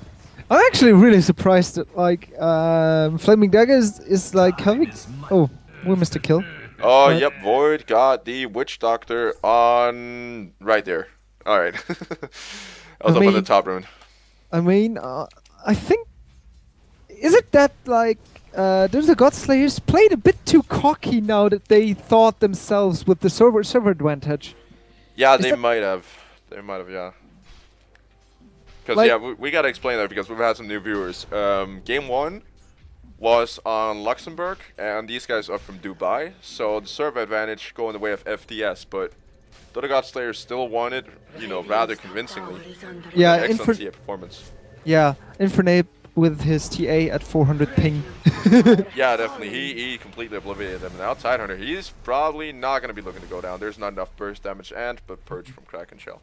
B: I'm actually really surprised that, like, Flamingdaggers is, like, having... Oh, we missed a kill.
A: Oh, yep, Void got the Witch Doctor on... right there. Alright. I was up on the top rune.
B: I mean, I think... Is it that, like, there's the Godslayers played a bit too cocky now that they thought themselves with the server advantage?
A: Yeah, they might have. They might have, yeah. Because, like, yeah, we got to explain that because we've had some new viewers. Game 1 was on Luxembourg, and these guys are from Dubai. So the server advantage going the way of FDS, but Dota Godslayers still won it, you know, rather convincingly.
B: Yeah,
A: excellent TA performance.
B: Yeah, Infernape with his TA at 400 ping.
A: Yeah, definitely. He completely obliterated them. Now Tidehunter, he's probably not going to be looking to go down. There's not enough burst damage but Purge from Kraken Shell.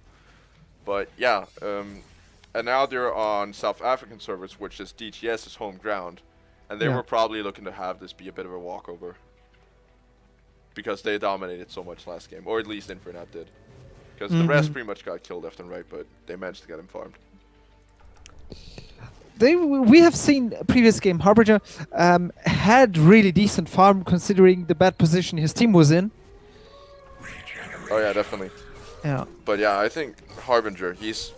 A: But yeah, and now they're on South African servers, which is DGS's home ground. And they were probably looking to have this be a bit of a walkover. Because they dominated so much last game, or at least Infernat did. because the rest pretty much got killed left and right, but they managed to get him farmed.
B: We have seen a previous game. Harbinger had really decent farm considering the bad position his team was in.
A: Oh yeah, definitely.
B: Yeah.
A: But yeah, I think Harbinger, he's...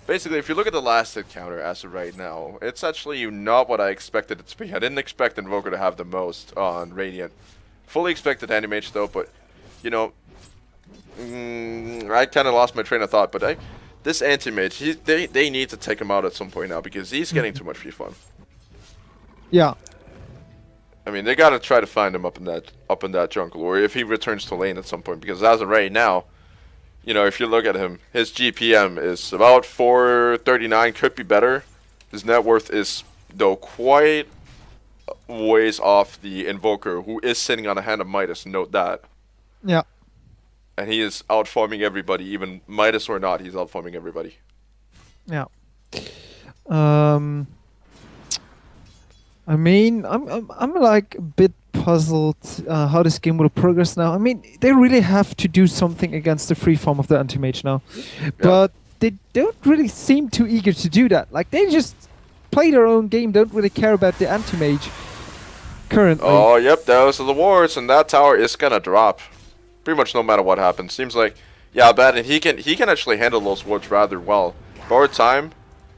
A: Basically, if you look at the last hit counter as of right now, it's actually not what I expected it to be. I didn't expect Invoker to have the most on Radiant. Fully expected Animage though, but, you know... I kind of lost my train of thought, but this anti-mage, they need to take him out at some point now because he's getting too much free fun.
B: Yeah.
A: I mean, they gotta try to find him up in that jungle, or if he returns to lane at some point, because as of right now, you know, if you look at him, his GPM is about 439, could be better. His net worth is, though, quite ways off the Invoker, who is sitting on a hand of Midas, note that.
B: Yeah.
A: And he is outfarming everybody, even Midas or not, he's outfarming everybody.
B: Yeah. I mean, I'm like a bit puzzled how this game will progress now. I mean, they really have to do something against the free form of the anti-mage now, but they don't really seem too eager to do that. Like they just play their own game, don't really care about the anti-mage currently.
A: Oh, yep, those are the wards, and that tower is gonna drop. Pretty much no matter what happens. Seems like, yeah, bad, and he can actually handle those wards rather well. Borrowed time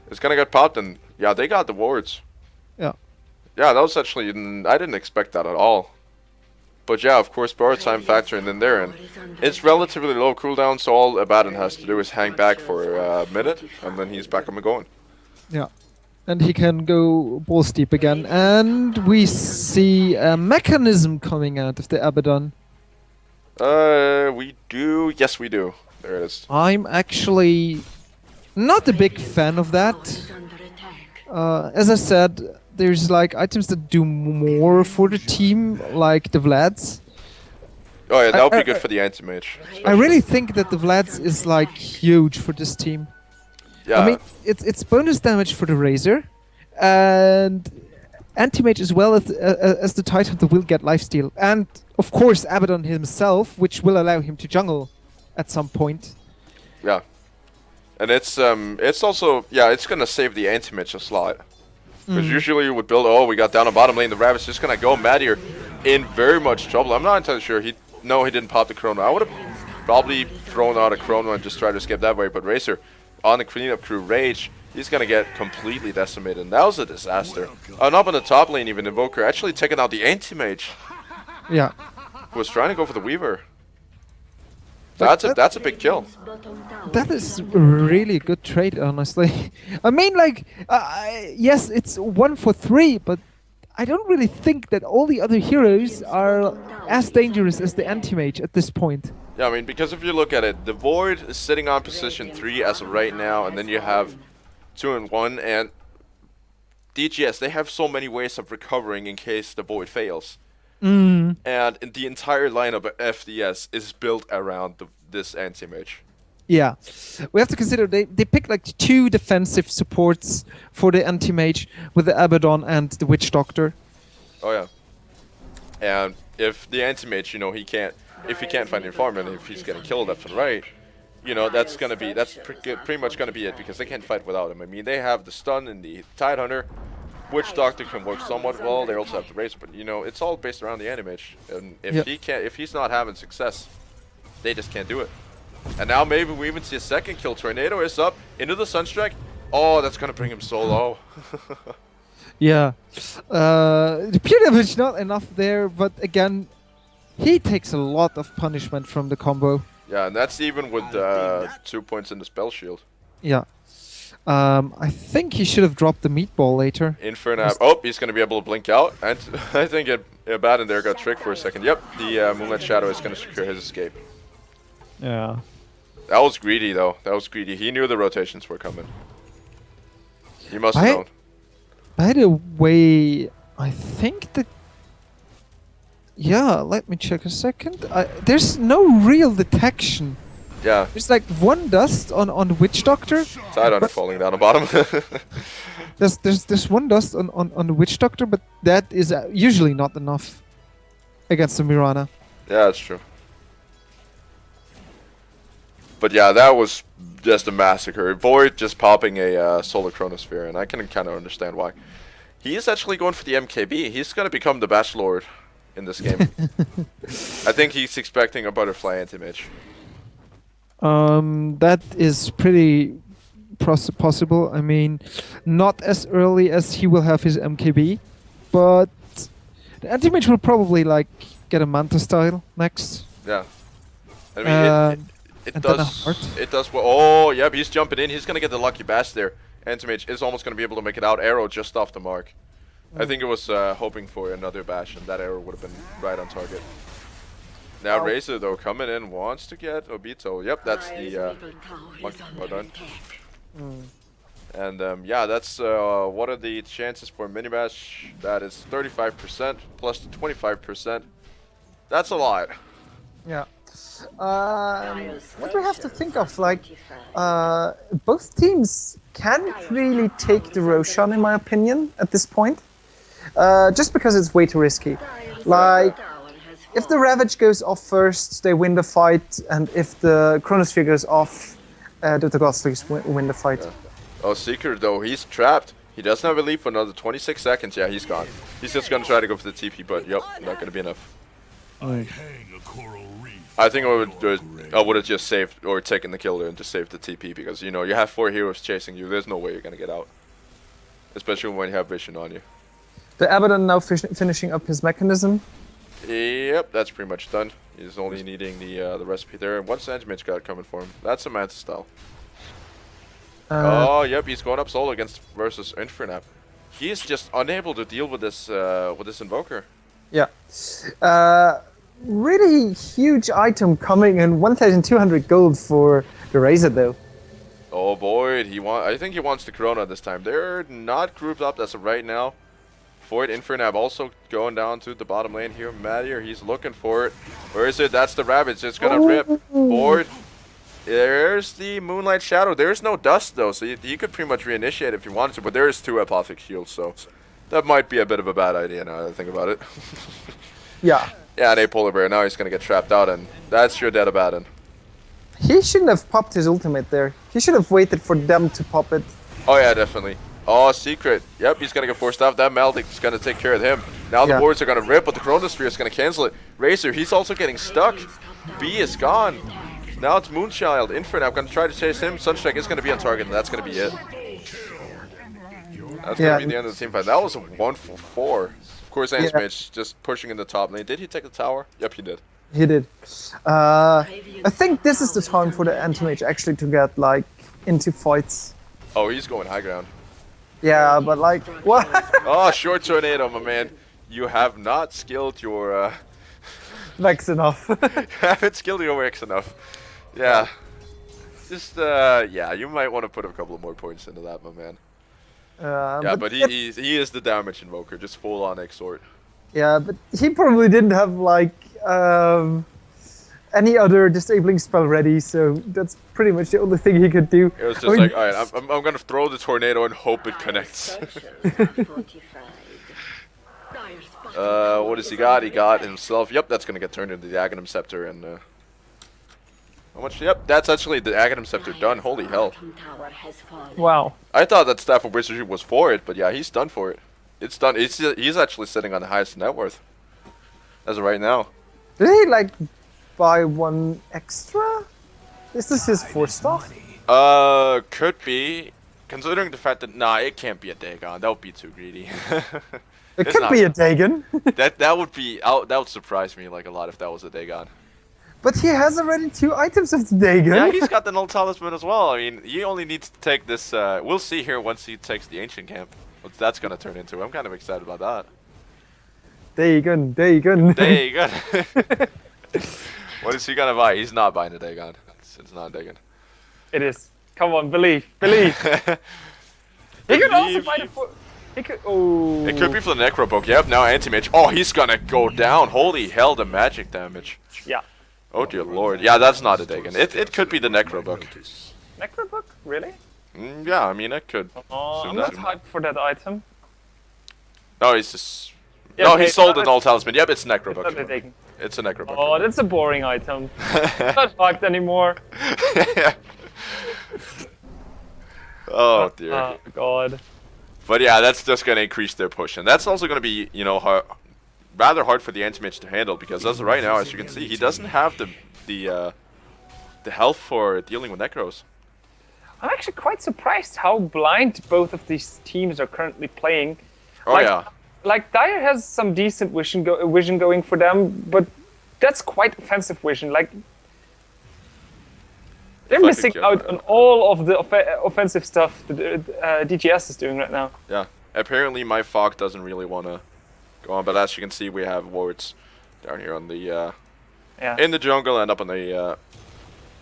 A: is gonna get popped, and yeah, they got the wards.
B: Yeah.
A: Yeah, that was actually, I didn't expect that at all. But yeah, of course, borrowed time factoring in there, and it's relatively low cooldown, so all Abaddon has to do is hang back for a minute, and then he's back up and going.
B: Yeah. And he can go balls deep again, and we see a mechanism coming out of the Abaddon.
A: We do. Yes, we do. There it is.
B: I'm actually not a big fan of that. As I said, there's like items that do more for the team, like the Vlads.
A: Oh yeah, that would be good for the anti-mage.
B: I really think that the Vlads is like huge for this team.
A: Yeah.
B: I mean, it's bonus damage for the Razor, and anti-mage as well as the Titan that will get lifesteal, and of course Abaddon himself, which will allow him to jungle at some point.
A: Yeah. And it's also, yeah, it's gonna save the anti-mage a slot. Because usually you would build, oh, we got down on bottom lane, the Rabbit's just gonna go mad here, in very much trouble. I'm not entirely sure. He didn't pop the Chrono. I would have probably thrown out a Chrono and just tried to escape that way, but Racer, on the cleanup crew Rage, he's gonna get completely decimated, and that was a disaster. And up on the top lane, even Invoker actually taking out the anti-mage.
B: Yeah.
A: Who was trying to go for the Weaver. That's a big kill.
B: That is a really good trade, honestly. I mean, like, yes, it's 1 for 3, but I don't really think that all the other heroes are as dangerous as the anti-mage at this point.
A: Yeah, I mean, because if you look at it, the Void is sitting on position 3 as of right now, and then you have 2 and 1, and DGS, they have so many ways of recovering in case the Void fails. And the entire lineup of FDS is built around this anti-mage.
B: Yeah, we have to consider they pick like 2 defensive supports for the anti-mage with the Abaddon and the Witch Doctor.
A: Oh yeah. And if the anti-mage, you know, if he can't find the informant, if he's getting killed left and right, you know, that's pretty much gonna be it, because they can't fight without him. I mean, they have the stun and the Tidehunter. Witch Doctor can work somewhat well. They also have the Razor, but you know, it's all based around the anti-mage. And if he's not having success, they just can't do it. And now maybe we even see a second kill. Tornado is up into the Sunstrike. Oh, that's gonna bring him so low.
B: Yeah, the pure damage not enough there, but again, he takes a lot of punishment from the combo.
A: Yeah, and that's even with 2 points in the spell shield.
B: Yeah. I think he should have dropped the meatball later.
A: Infernab. Oh, he's going to be able to blink out. And I think Abaddon there got tricked for a second. Yep, the Moonlight Shadow is going to secure his escape.
B: Yeah.
A: That was greedy, though. That was greedy. He knew the rotations were coming. He must have known.
B: By the way, I think that... Yeah, let me check a second. There's no real detection.
A: Yeah.
B: There's like 1 dust on the Witch Doctor.
A: Tidehunter falling down the bottom.
B: there's 1 dust on the Witch Doctor, but that is usually not enough against the Mirana.
A: Yeah, that's true. But yeah, that was just a massacre. Void just popping a Solar Chronosphere, and I can kind of understand why. He is actually going for the MKB. He's going to become the Bash Lord in this game. I think he's expecting a Butterfly Anti-Mage.
B: That is pretty possible. I mean, not as early as he will have his MKB, but the Anti-Mage will probably like get a Manta style next.
A: Yeah. I mean, it does well. Oh, yep, he's jumping in. He's going to get the lucky bash there. Anti-Mage is almost going to be able to make it out. Arrow just off the mark. I think it was hoping for another bash, and that arrow would have been right on target. Now Razor, though, coming in, wants to get Obito. Yep, that's the monkey. Well done. And yeah, that's what are the chances for mini bash? That is 35% plus the 25%. That's a lot.
C: Yeah. What we have to think of, like, both teams can't really take the Roshan, in my opinion, at this point. Just because it's way too risky. Like, if the Ravage goes off first, they win the fight, and if the Chronosphere goes off, the Goths win the fight.
A: Yeah. Oh, Seeker, though, he's trapped. He doesn't have a lead for another 26 seconds. Yeah, he's gone. He's just gonna try to go for the TP, but yep, not gonna be enough. I think I would have just saved or taken the kill there and just saved the TP, because you know you have 4 heroes chasing you. There's no way you're gonna get out, especially when you have vision on you.
C: The Abaddon now finishing up his mechanism.
A: Yep, that's pretty much done. He's only needing the recipe there. And what's Anti-Mage got coming for him? That's a Manta style. Oh, yep, he's going up solo against versus Infernap. He is just unable to deal with this Invoker.
C: Yeah. Really huge item coming in, 1,200 gold for the Razor, though.
A: Oh boy, I think he wants the Corona this time. They're not grouped up as of right now. Void Infernab also going down to the bottom lane here. Madier, he's looking for it. Where is it? That's the Ravage. It's gonna rip. Void. There's the Moonlight Shadow. There's no dust though, so you could pretty much reinitiate if you wanted to, but there is 2 Apothic Shields, so that might be a bit of a bad idea now that I think about it.
C: Yeah.
A: Yeah, and a Polar Bear, now he's gonna get trapped out, and that's your dead Abaddon.
C: He shouldn't have popped his ultimate there. He should have waited for them to pop it.
A: Oh yeah, definitely. Oh, Secret. Yep, he's gonna get forced off. That Malik is gonna take care of him. Now the wards are gonna rip, but the Chronosphere is gonna cancel it. Razor, he's also getting stuck. B is gone. Now it's Moonchild. Infernap gonna try to chase him. Sunstrike is gonna be on target, and that's gonna be it. That's gonna be the end of the team fight. That was a 1 for 4. Of course, Anti-Mage just pushing in the top lane. Did he take the tower? Yep, he did.
C: He did. I think this is the time for the Anti-Mage actually to get, like, into fights.
A: Oh, he's going high ground.
C: Yeah, but like, what?
A: Oh, short tornado, my man. You have not skilled your,
C: Vex enough.
A: haven't skilled your Vex enough. Yeah. Just, yeah, you might want to put a couple of more points into that, my man. Yeah, but he is the damage invoker, just full on exort.
C: Yeah, but he probably didn't have, like, any other disabling spell ready, so that's pretty much the only thing he could do.
A: It was just like, alright, I'm gonna throw the tornado and hope it connects. What does he got? He got himself, yep, that's gonna get turned into the Aghanim Scepter, and how much? Yep, that's actually the Aghanim Scepter done, holy hell.
C: Wow.
A: I thought that Staff of Wizardry was for it, but yeah, he's done for it. It's done, he's actually sitting on the highest net worth, as of right now.
C: Did he, like, buy 1 extra? Is this his 4-star?
A: Could be. Considering the fact that, nah, it can't be a Dagon. That would be too greedy.
C: It could be a Dagon.
A: that would be, that would surprise me like a lot if that was a Dagon.
C: But he has already 2 items of the Dagon.
A: Yeah, he's got the Null Talisman as well. I mean, he only needs to take this, we'll see here once he takes the Ancient Camp. What that's gonna turn into. I'm kind of excited about that.
C: Dagon.
A: Dagon. What is he gonna buy? He's not buying a Dagon. It's not a Dagon.
C: It is. Come on, believe. He could also buy the... He could... Oh.
A: It could be for the Necrobook. Yep, now Anti-Mage. Oh, he's gonna go down. Holy hell, the magic damage.
C: Yeah.
A: Oh dear lord. Yeah, that's not a Dagon. It could be the Necrobook.
C: Necrobook? Really?
A: Yeah, I mean, it could.
C: I'm not hyped for that item.
A: No, he's just...
C: Yeah,
A: no,
C: okay,
A: he sold the Null Talisman. Yep, it's Necrobook.
C: It's not a Dagon.
A: It's a Necro Bunker.
B: Oh, that's a boring item. Not fucked anymore.
A: Oh dear.
B: Oh god.
A: But yeah, that's just gonna increase their push, and that's also gonna be, you know, rather hard for the anti-mage to handle, because as of right now, as you can see, he doesn't have the health for dealing with Necros.
B: I'm actually quite surprised how blind both of these teams are currently playing.
A: Oh yeah.
B: Like Dire has some decent vision going for them, but that's quite offensive vision. Like they're missing out on all of the offensive stuff that DGS is doing right now.
A: Yeah. Apparently, my Fog doesn't really want to go on, but as you can see, we have wards down here on the in the jungle and up on the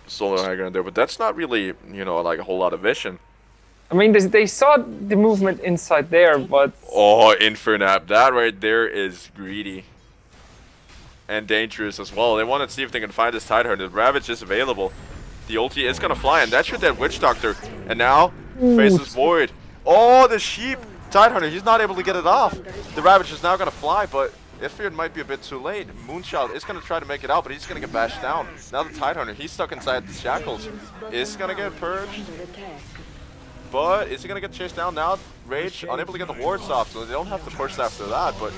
A: solar high ground there. But that's not really, you know, like a whole lot of vision.
B: I mean, they saw the movement inside there, but...
A: Oh, Infernap. That right there is greedy. And dangerous as well. They want to see if they can find this Tidehunter. The Ravage is available. The ulti is going to fly, and that should that Witch Doctor. And now, faces Void. Oh, the Sheep! Tidehunter, he's not able to get it off. The Ravage is now going to fly, but Ifrit might be a bit too late. Moonshot is going to try to make it out, but he's going to get bashed down. Now the Tidehunter, he's stuck inside the shackles. Is going to get purged. But is he going to get chased down now? Rage unable to get the wards off, so they don't have to push after that. But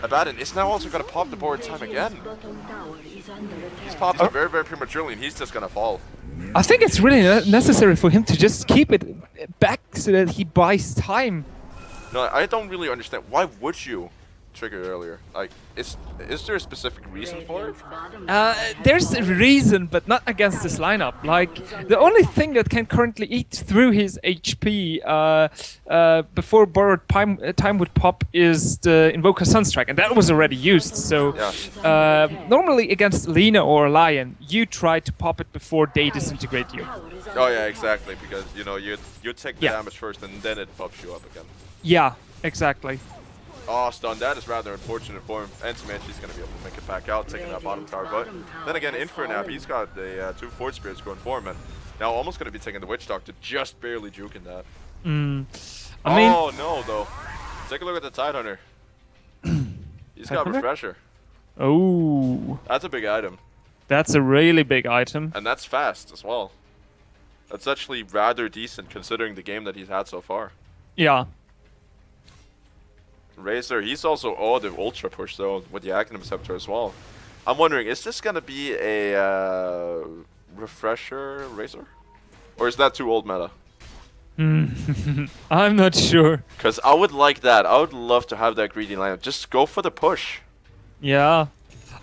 A: Abaddon is now also going to pop the board time again. He's popped it very, very prematurely, and he's just going to fall.
B: I think it's really necessary for him to just keep it back so that he buys time.
A: No, I don't really understand. Why would you trigger it earlier? Like, is there a specific reason for it?
B: There's a reason, but not against this lineup. Like, the only thing that can currently eat through his HP before borrowed time would pop is the Invoker Sunstrike, and that was already used. So, normally against Lina or Lion, you try to pop it before they disintegrate you.
A: Oh yeah, exactly, because you know you take the damage first, and then it pops you up again.
B: Yeah, exactly.
A: Oh, stun. That is rather unfortunate for him. Anti-Mage, he's going to be able to make it back out, taking that bottom tower. But then again, Infernap, he's got the 2 Force Spirits going for him, and now almost going to be taking the Witch Doctor, just barely juking that.
B: I mean,
A: oh no, though. Take a look at the Tidehunter. He's got Refresher.
B: Oh.
A: That's a big item.
B: That's a really big item.
A: And that's fast as well. That's actually rather decent considering the game that he's had so far.
B: Yeah.
A: Razor, he's also the ultra push though with the Actin Scepter as well. I'm wondering, is this gonna be a refresher Razor, or is that too old meta?
B: I'm not sure.
A: Cause I would like that. I would love to have that greedy lineup. Just go for the push.
B: Yeah,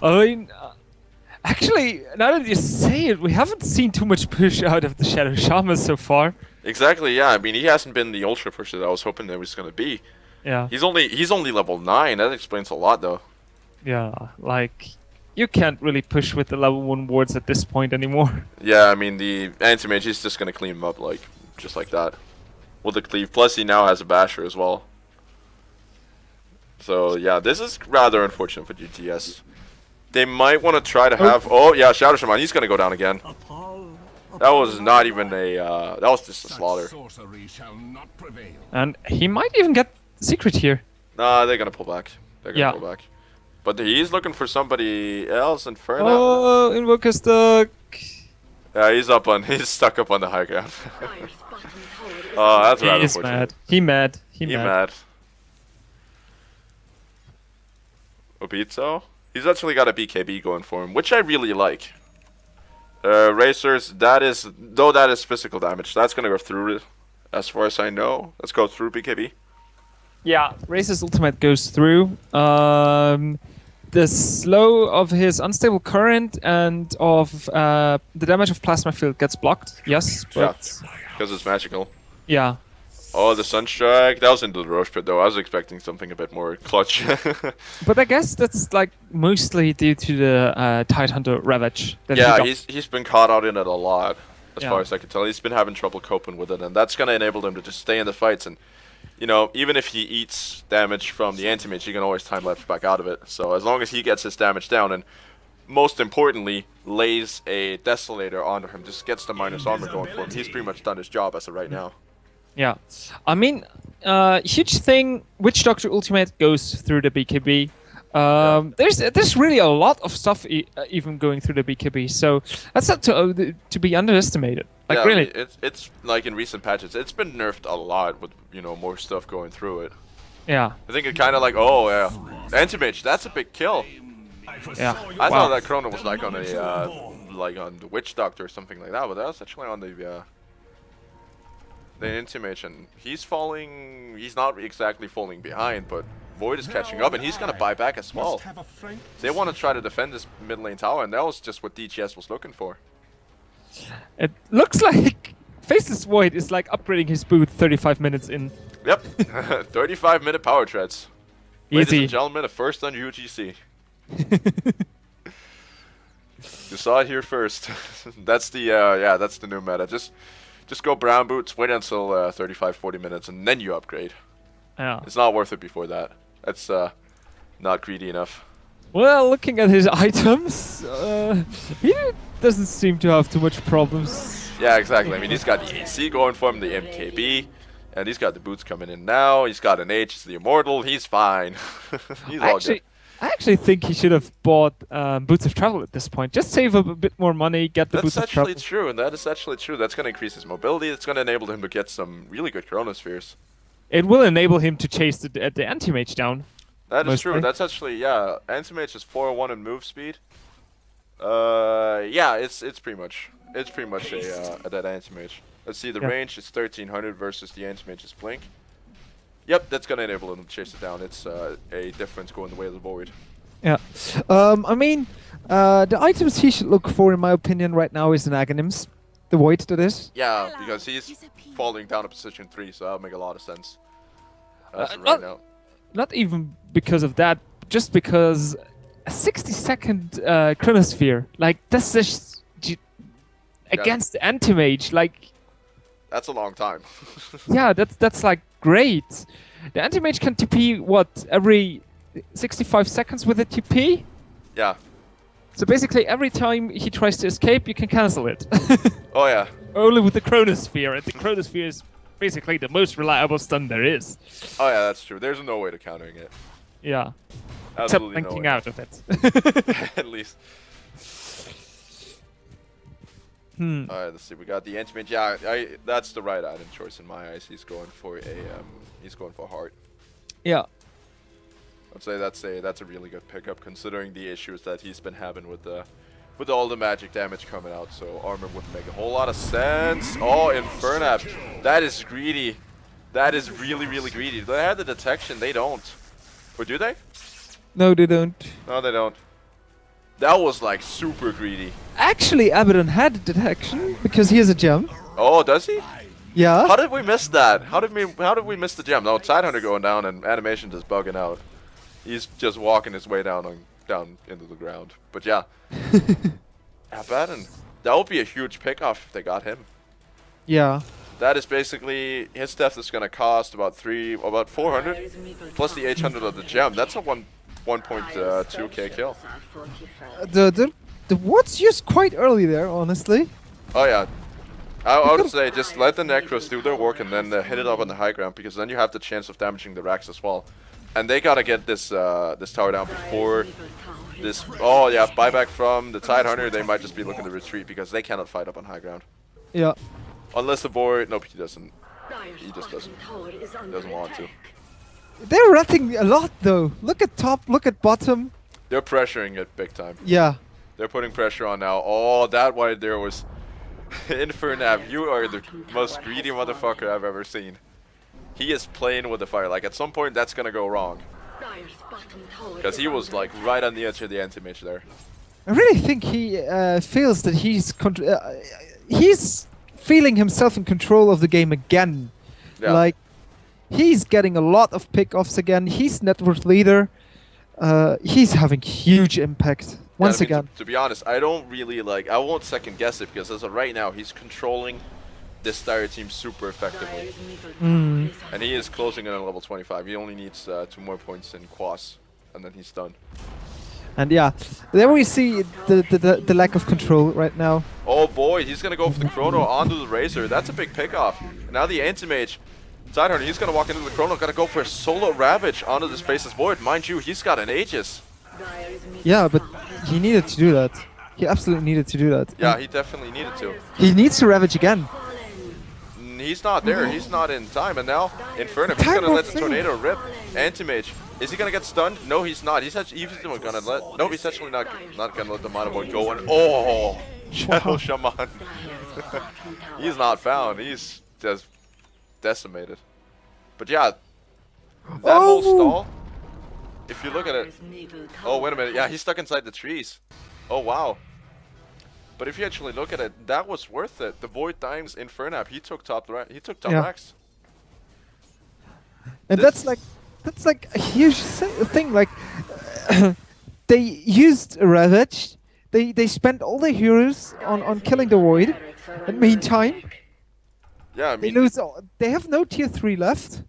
B: I mean, actually, now that you say it, we haven't seen too much push out of the Shadow Shaman so far.
A: Exactly. Yeah. I mean, he hasn't been the ultra push that I was hoping that he was gonna be.
B: Yeah.
A: He's only level 9. That explains a lot, though.
B: Yeah, like you can't really push with the level 1 wards at this point anymore.
A: Yeah, I mean the anti-mage is just gonna clean him up just like that. With the cleave. Plus he now has a basher as well. So yeah, this is rather unfortunate for GTS. They might want to try to have yeah, Shadow Shaman, he's gonna go down again. That was not even a that was just a slaughter.
B: And he might even get secret here.
A: Nah, they're gonna pull back. They're gonna pull back. But he's looking for somebody else, Inferno.
B: Oh, Invoker stuck.
A: Yeah, he's stuck up on the high ground. Oh, that's rather
B: He's
A: unfortunate.
B: mad. He mad.
A: Obito? He's actually got a BKB going for him, which I really like. Racers, that is physical damage. That's gonna go through it, as far as I know. Let's go through BKB.
B: Yeah, Racer's ultimate goes through. The slow of his unstable current and of the damage of plasma field gets blocked. Yes, but
A: because it's magical.
B: Yeah.
A: Oh, the Sunstrike. That was into the Roche Pit, though. I was expecting something a bit more clutch.
B: But I guess that's like mostly due to the Tidehunter Ravage.
A: Yeah, he's been caught out in it a lot, as far as I can tell. He's been having trouble coping with it, and that's going to enable him to just stay in the fights. And, you know, even if he eats damage from the anti-mage, he can always time-lapse back out of it. So as long as he gets his damage down, and most importantly, lays a Desolator onto him, just gets the minus armor going for him, he's pretty much done his job as of right now.
B: Yeah, I mean, huge thing, Witch Doctor Ultimate goes through the BKB. There's really a lot of stuff even going through the BKB, so that's not to be underestimated. Like
A: yeah,
B: really,
A: it's like in recent patches, it's been nerfed a lot with more stuff going through it.
B: yeah,
A: I think it kind of like anti-mage, that's a big kill.
B: yeah.
A: I
B: Wow.
A: thought that Chrono was like on a like on the Witch Doctor or something like that, but that was actually on the anti-mage, and he's falling. He's not exactly falling behind, but Void is catching up, and he's gonna buy back as well. They want to try to defend this mid lane tower, and that was just what DGS was looking for.
B: It looks like Faceless Void is like upgrading his boot 35 minutes in.
A: Yep, 35-minute power treads. Ladies
B: Easy.
A: and gentlemen, a first on UGC. You saw it here first. That's the that's the new meta. Just go brown boots, wait until 35-40 minutes, and then you upgrade.
B: Yeah.
A: It's not worth it before that. That's not greedy enough.
B: Well, looking at his items, he doesn't seem to have too much problems.
A: Yeah, exactly. I mean, he's got the AC going for him, the MKB, and he's got the boots coming in now. He's got an H, the Immortal. He's fine. He's all good.
B: I actually think he should have bought Boots of Travel at this point. Just save up a bit more money, get the
A: That's
B: Boots of Travel.
A: actually true, and that is actually true. That's going to increase his mobility. It's going to enable him to get some really good Chronospheres.
B: It will enable him to chase the anti-mage down.
A: That is true.
B: Mostly.
A: That's actually, yeah. Anti-Mage is 401 in move speed. Yeah, it's pretty much a dead Anti-Mage. Let's see, the
B: Yeah.
A: range is 1300 versus the Anti-Mage's Blink. Yep, that's gonna enable him to chase it down. It's a difference going the way of the Void.
B: Yeah. I mean, the items he should look for, in my opinion, right now is an Aghanims. The Void, that is.
A: Yeah, because he's falling down to position 3, so that'll make a lot of sense. As of
B: not-
A: right now.
B: Not even because of that, just because a 60-second Chronosphere, like, that's just against the anti-mage, like,
A: That's a long time.
B: yeah, that's like great. The anti-mage can TP, what, every 65 seconds with a TP?
A: Yeah.
B: So basically, every time he tries to escape, you can cancel it.
A: Oh yeah.
B: Only with the Chronosphere, and the Chronosphere is basically the most reliable stun there is.
A: Oh yeah, that's true. There's no way to countering it.
B: Yeah. Except
A: Absolutely no
B: thinking
A: way.
B: out of it.
A: At least. Alright, let's see. We got the Anti-Mage. Yeah, that's the right item choice in my eyes. He's going for heart.
B: Yeah.
A: I'd say that's a really good pickup considering the issues that he's been having with all the magic damage coming out. So armor wouldn't make a whole lot of sense. Oh, Infernap. That is greedy. That is really, really greedy. Do they have the detection? They don't. Or do they?
B: No, they don't.
A: No, they don't. That was like super greedy.
B: Actually, Abaddon had detection because he has a gem.
A: Oh, does he?
B: Yeah.
A: How did we miss that? How did we miss the gem? No, Tidehunter going down and animation just bugging out. He's just walking his way down into the ground. But yeah. Abaddon. That would be a huge pickoff if they got him.
B: Yeah.
A: That is basically his death is gonna cost about 400 plus the 800 of the gem. That's a 1.2k kill.
B: The ward's used quite early there, honestly.
A: Oh yeah. I would say just let the Necros do their work and then hit it up on the high ground, because then you have the chance of damaging the racks as well. And they gotta get this this tower down before this. Oh yeah, buyback from the Tidehunter. They might just be looking to retreat because they cannot fight up on high ground.
B: Yeah.
A: Unless the Void. Nope, he doesn't. He just doesn't want to.
B: They're ratting a lot, though. Look at top, look at bottom.
A: They're pressuring it big time.
B: Yeah.
A: They're putting pressure on now. Oh, that wide there was Infernab. You are the most greedy motherfucker I've ever seen. He is playing with the fire. Like at some point that's gonna go wrong. Because he was like right on the edge of the anti-mage there.
B: I really think he feels that he's feeling himself in control of the game again.
A: Yeah.
B: Like, he's getting a lot of pickoffs again. He's network leader. He's having huge impact once
A: I mean,
B: again.
A: To be honest, I don't really like. I won't second guess it because as of right now, he's controlling this Dire team super effectively, and he is closing in on level 25. He only needs 2 more points in Quas, and then he's done.
B: And yeah, there we see the lack of control right now.
A: Oh boy, he's gonna go for the Chrono onto the Razor. That's a big pickoff. Now the Anti-Mage Tidehunter, he's gonna walk into the Chrono, gotta go for a solo Ravage onto this Faceless Void. Mind you, he's got an Aegis.
B: Yeah, but he needed to do that. He absolutely needed to do that.
A: Yeah,
B: And
A: he definitely needed to.
B: he needs to Ravage again.
A: He's not there, he's not in time, and now Inferno, he's gonna let the Tornado rip. Anti-Mage, is he gonna get stunned? No, he's not. He's actually gonna let, no, he's actually not gonna let the Mana Void go, and oh! Shadow Shaman. He's not found, he's just decimated. But yeah, that whole stall, if you look at it, oh wait a minute, yeah, he's stuck inside the trees. Oh wow. But if you actually look at it, that was worth it. The Void Dying's Infernap, he took top racks.
B: And that's like a huge thing. Like they used a Ravage. They spent all their heroes on killing the Void. In the meantime,
A: Yeah, I mean,
B: they have no tier 3 left.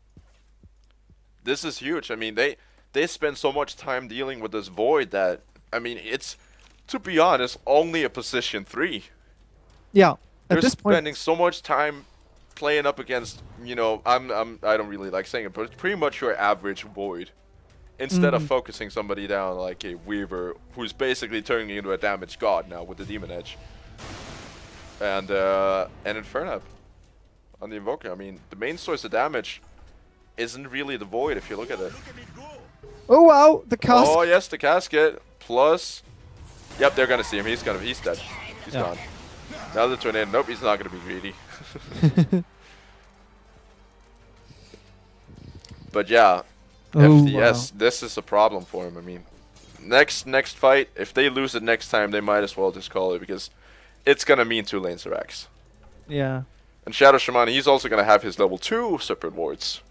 A: this is huge. I mean, they spend so much time dealing with this Void that, I mean, it's, to be honest, only a position 3.
B: Yeah.
A: They're
B: At this point,
A: spending so much time playing up against, you know, I don't really like saying it, but it's pretty much your average Void. Instead of focusing somebody down like a Weaver, who's basically turning into a damage god now with the Demon Edge. And Infernap on the Invoker. I mean, the main source of damage isn't really the Void if you look at it.
B: oh wow, the cast.
A: Oh yes, the casket plus. Yep, they're gonna see him. He's dead. He's gone. Now the Tornado. Nope, he's not gonna be greedy. But yeah, FDS. Wow. This is a problem for him. I mean, next fight, if they lose it next time, they might as well just call it because it's gonna mean 2 lanes of Rax.
B: Yeah.
A: And Shadow Shaman, he's also gonna have his level 2 separate wards.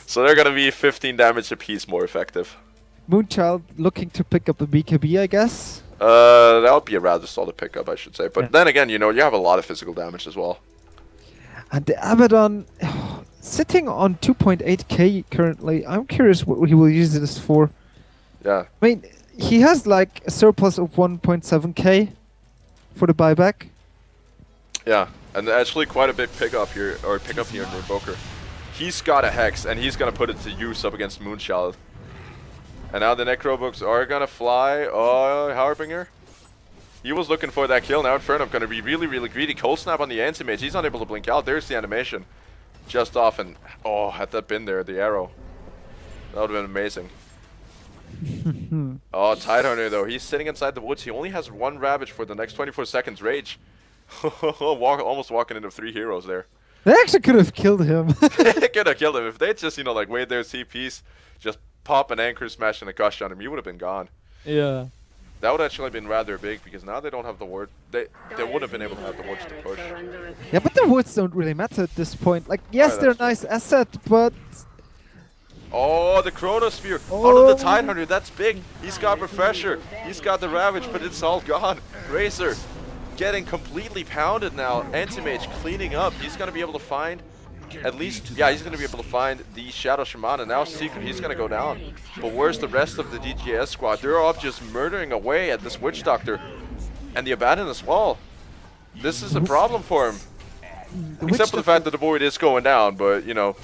A: So they're gonna be 15 damage apiece more effective.
B: Moonchild looking to pick up the BKB, I guess.
A: That would be a rather solid pickup, I should say. But then again, you know, you have a lot of physical damage as well.
B: And the Abaddon, sitting on 2.8k currently. I'm curious what he will use this for.
A: Yeah.
B: I mean, he has like a surplus of 1.7k for the buyback.
A: Yeah, and actually quite a big pickup here in the Invoker. He's got a Hex, and he's gonna put it to use up against Moonchild. And now the Necrobooks are gonna fly. Oh, Harbinger. He was looking for that kill. Now Inferno gonna be really, really greedy. Cold Snap on the Anti-Mage. He's unable to blink out. There's the animation. Just off, and oh, had that been there, the arrow. That would have been amazing. Oh, Tidehunter though. He's sitting inside the woods. He only has 1 Ravage for the next 24 seconds. Rage. Almost walking into 3 heroes there.
B: They actually could have killed him.
A: They could have killed him. If they just, you know, like wait their CPs, just pop an Anchor Smash and a Gush on him, he would have been gone.
B: Yeah.
A: That would actually have been rather big because now they don't have the ward. They would have been able to have the wards to push.
B: Yeah, but the woods don't really matter at this point. Like, yes, they're a nice asset, but...
A: Oh, the Chronosphere onto the Tidehunter. That's big. He's got Refresher. He's got the Ravage, but it's all gone. Razor getting completely pounded now. Anti-Mage cleaning up. He's going to be able to find at least, yeah, he's going to be able to find the Shadow Shaman. And now Secret, he's going to go down. But where's the rest of the DGS squad? They're all just murdering away at this Witch Doctor. And the Abaddon as well. This is a problem for him. Except for the fact that the Void is going down, but, you know,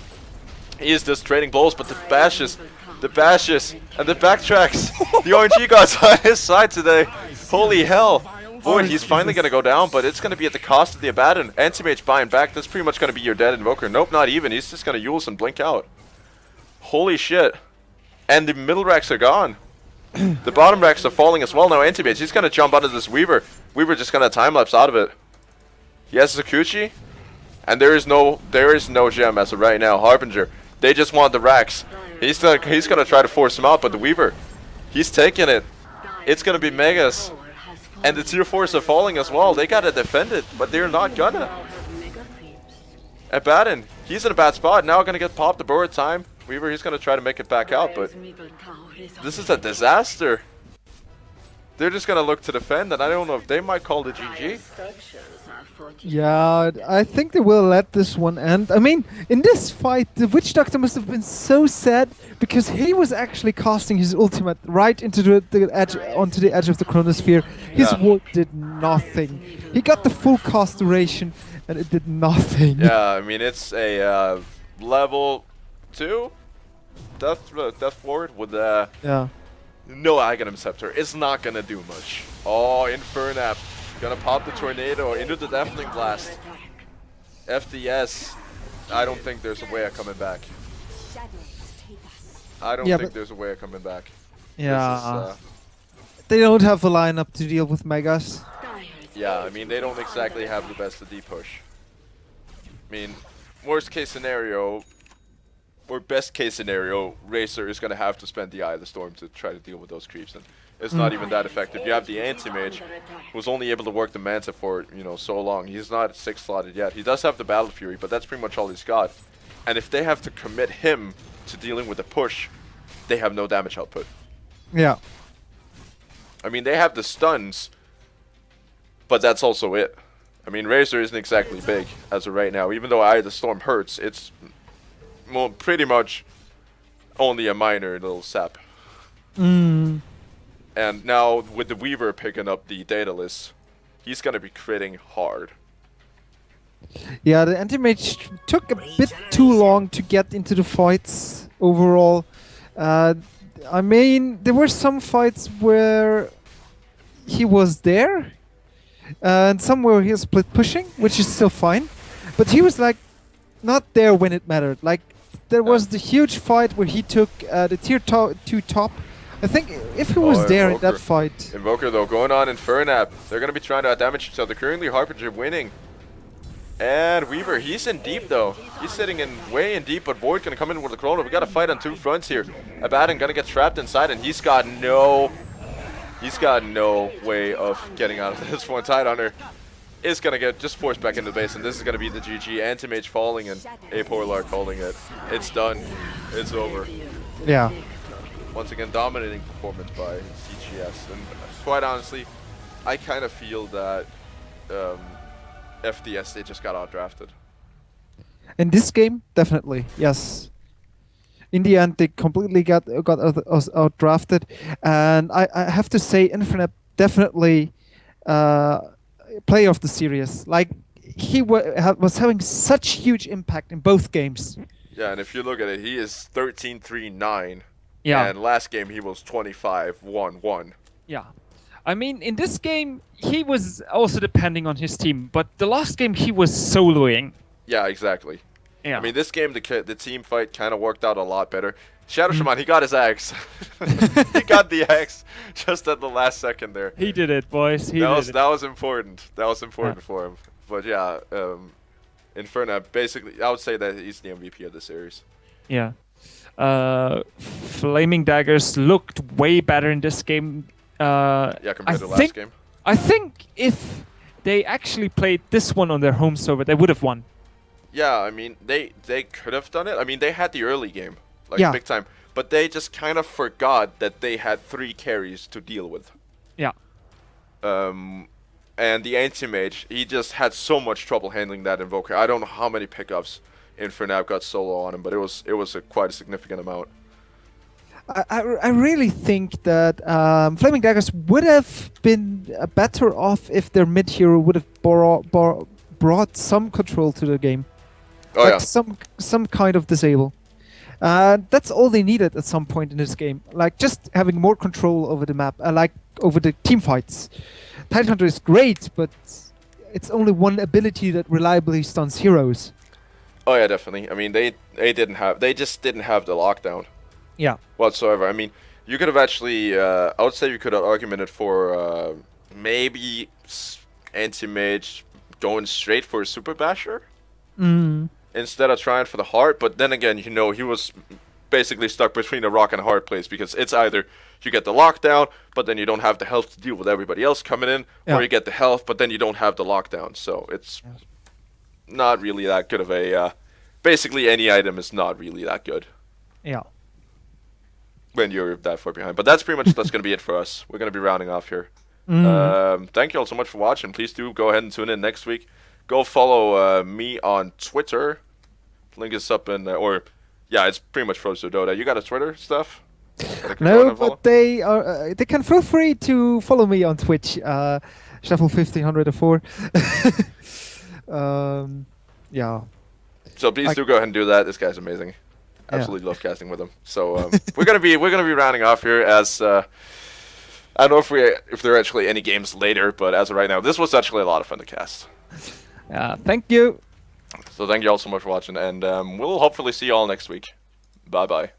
A: he is just trading blows. But the bashes, and the backtracks. The RNG God's on his side today. Holy hell. Void, he's finally going to go down, but it's going to be at the cost of the Abaddon. Anti-Mage buying back. That's pretty much going to be your dead Invoker. Nope, not even. He's just going to Eul's and blink out. Holy shit. And the middle racks are gone. The bottom racks are falling as well now. Anti-Mage, he's going to jump onto this Weaver. Weaver just going to time-lapse out of it. He has Zakuchi, and there is no gem as of right now. Harbinger, they just want the racks. He's going to try to force him out, but the Weaver, he's taking it. It's going to be Megas. And the tier 4s are falling as well. They gotta defend it, but they're not gonna. Abaddon, he's in a bad spot. Now gonna get popped the bird time. Weaver, he's gonna try to make it back out, but this is a disaster. They're just gonna look to defend, and I don't know if they might call the GG.
B: Yeah, I think they will let this one end. I mean, in this fight, the Witch Doctor must have been so sad because he was actually casting his ultimate right into the edge, onto the edge of the Chronosphere. His ward did nothing. He got the full cast duration,
D: and it did nothing.
A: Yeah, I mean it's a level 2 death forward with
D: Yeah.
A: no Aghanim Scepter. It's not gonna do much. Oh, Infernap gonna pop the tornado into the Deafening Blast. FDS, I don't think there's a way of coming back. I don't think there's a way of coming back.
D: Yeah. They don't have a lineup to deal with Megas.
A: Yeah, I mean, they don't exactly have the best AD push. I mean, worst case scenario, or best case scenario, Racer is going to have to spend the Eye of the Storm to try to deal with those creeps. And it's not even that effective. You have the Anti-Mage, who's only able to work the Manta for, you know, so long. He's not 6 slotted yet. He does have the Battle Fury, but that's pretty much all he's got. And if they have to commit him to dealing with the push, they have no damage output.
D: Yeah.
A: I mean, they have the stuns, but that's also it. I mean, Razor isn't exactly big as of right now. Even though Eye of the Storm hurts, it's pretty much only a minor little sap.
D: Mm.
A: And now with the Weaver picking up the Daedalus, he's gonna be critting hard.
D: Yeah, the anti-mage took a bit too long to get into the fights overall. I mean, there were some fights where he was there, and some where he was split pushing, which is still fine. But he was like not there when it mattered. Like there was the huge fight where he took the tier 2 top. I think if he was there in that fight.
A: Invoker though going on Infernap. They're gonna be trying to damage each other. Currently Harbinger winning. And Weaver, he's in deep though. He's sitting in way in deep, but Void gonna come in with the Corona. We got a fight on 2 fronts here. Abaddon gonna get trapped inside, and he's got no way of getting out of this one. Tidehunter is gonna get just forced back into the base, and this is gonna be the GG. Anti-Mage falling and Apolark holding it. It's done. It's over.
D: Yeah.
A: Once again, dominating performance by CGS, and quite honestly, I kind of feel that FDS, they just got outdrafted.
D: In this game, definitely, yes. In the end, they completely got outdrafted, and I have to say, Infinite definitely player of the series. Like he was having such huge impact in both games.
A: Yeah, and if you look at it, he is 13-3-9.
B: Yeah.
A: And last game he was 25-1-1.
B: Yeah. I mean, in this game, he was also depending on his team, but the last game he was soloing.
A: Yeah, exactly.
B: Yeah.
A: I mean, this game, the team fight kind of worked out a lot better. Shadow Shaman, he got his axe. He got the axe just at the last second there.
B: He did it, boys.
A: That was important. That was important for him. But yeah, Inferno, basically, I would say that he's the MVP of the series.
B: Yeah. Flamingdaggers looked way better in this game.
A: Yeah, compared to last game.
B: I think if they actually played this one on their home server, they would have won.
A: Yeah, I mean, they could have done it. I mean, they had the early game, like big time, but they just kind of forgot that they had 3 carries to deal with.
B: Yeah.
A: And the Anti-Mage, he just had so much trouble handling that Invoker. I don't know how many pickups Infernab got solo on him, but it was quite a significant amount.
D: I really think that Flamingdaggers would have been better off if their mid hero would have brought some control to the game.
A: Oh
D: like
A: yeah.
D: some kind of disable. That's all they needed at some point in this game. Like just having more control over the map, like over the team fights. Tidehunter is great, but it's only one ability that reliably stuns heroes.
A: Oh yeah, definitely. I mean, they just didn't have the lockdown.
D: Yeah.
A: Whatsoever. I mean, you could have actually, I would say you could have argumented for maybe Anti-Mage going straight for a Super Basher instead of trying for the heart. But then again, you know, he was basically stuck between a rock and a hard place, because it's either you get the lockdown, but then you don't have the health to deal with everybody else coming in, or you get the health, but then you don't have the lockdown. So it's not really that good of a... basically, any item is not really that good.
D: Yeah.
A: When you're that far behind. But that's pretty much that's going to be it for us. We're going to be rounding off here. Thank you all so much for watching. Please do go ahead and tune in next week. Go follow me on Twitter. Link is up in or yeah, it's pretty much frozen to Dota. You got a Twitter stuff?
D: No, but they can feel free to follow me on Twitch, Stefl1504. Yeah.
A: So please do go ahead and do that. This guy's amazing. Absolutely love casting with him. So we're gonna be rounding off here as I don't know if there are actually any games later, but as of right now, this was actually a lot of fun to cast.
B: Thank you.
A: So thank you all so much for watching, and we'll hopefully see you all next week. Bye bye.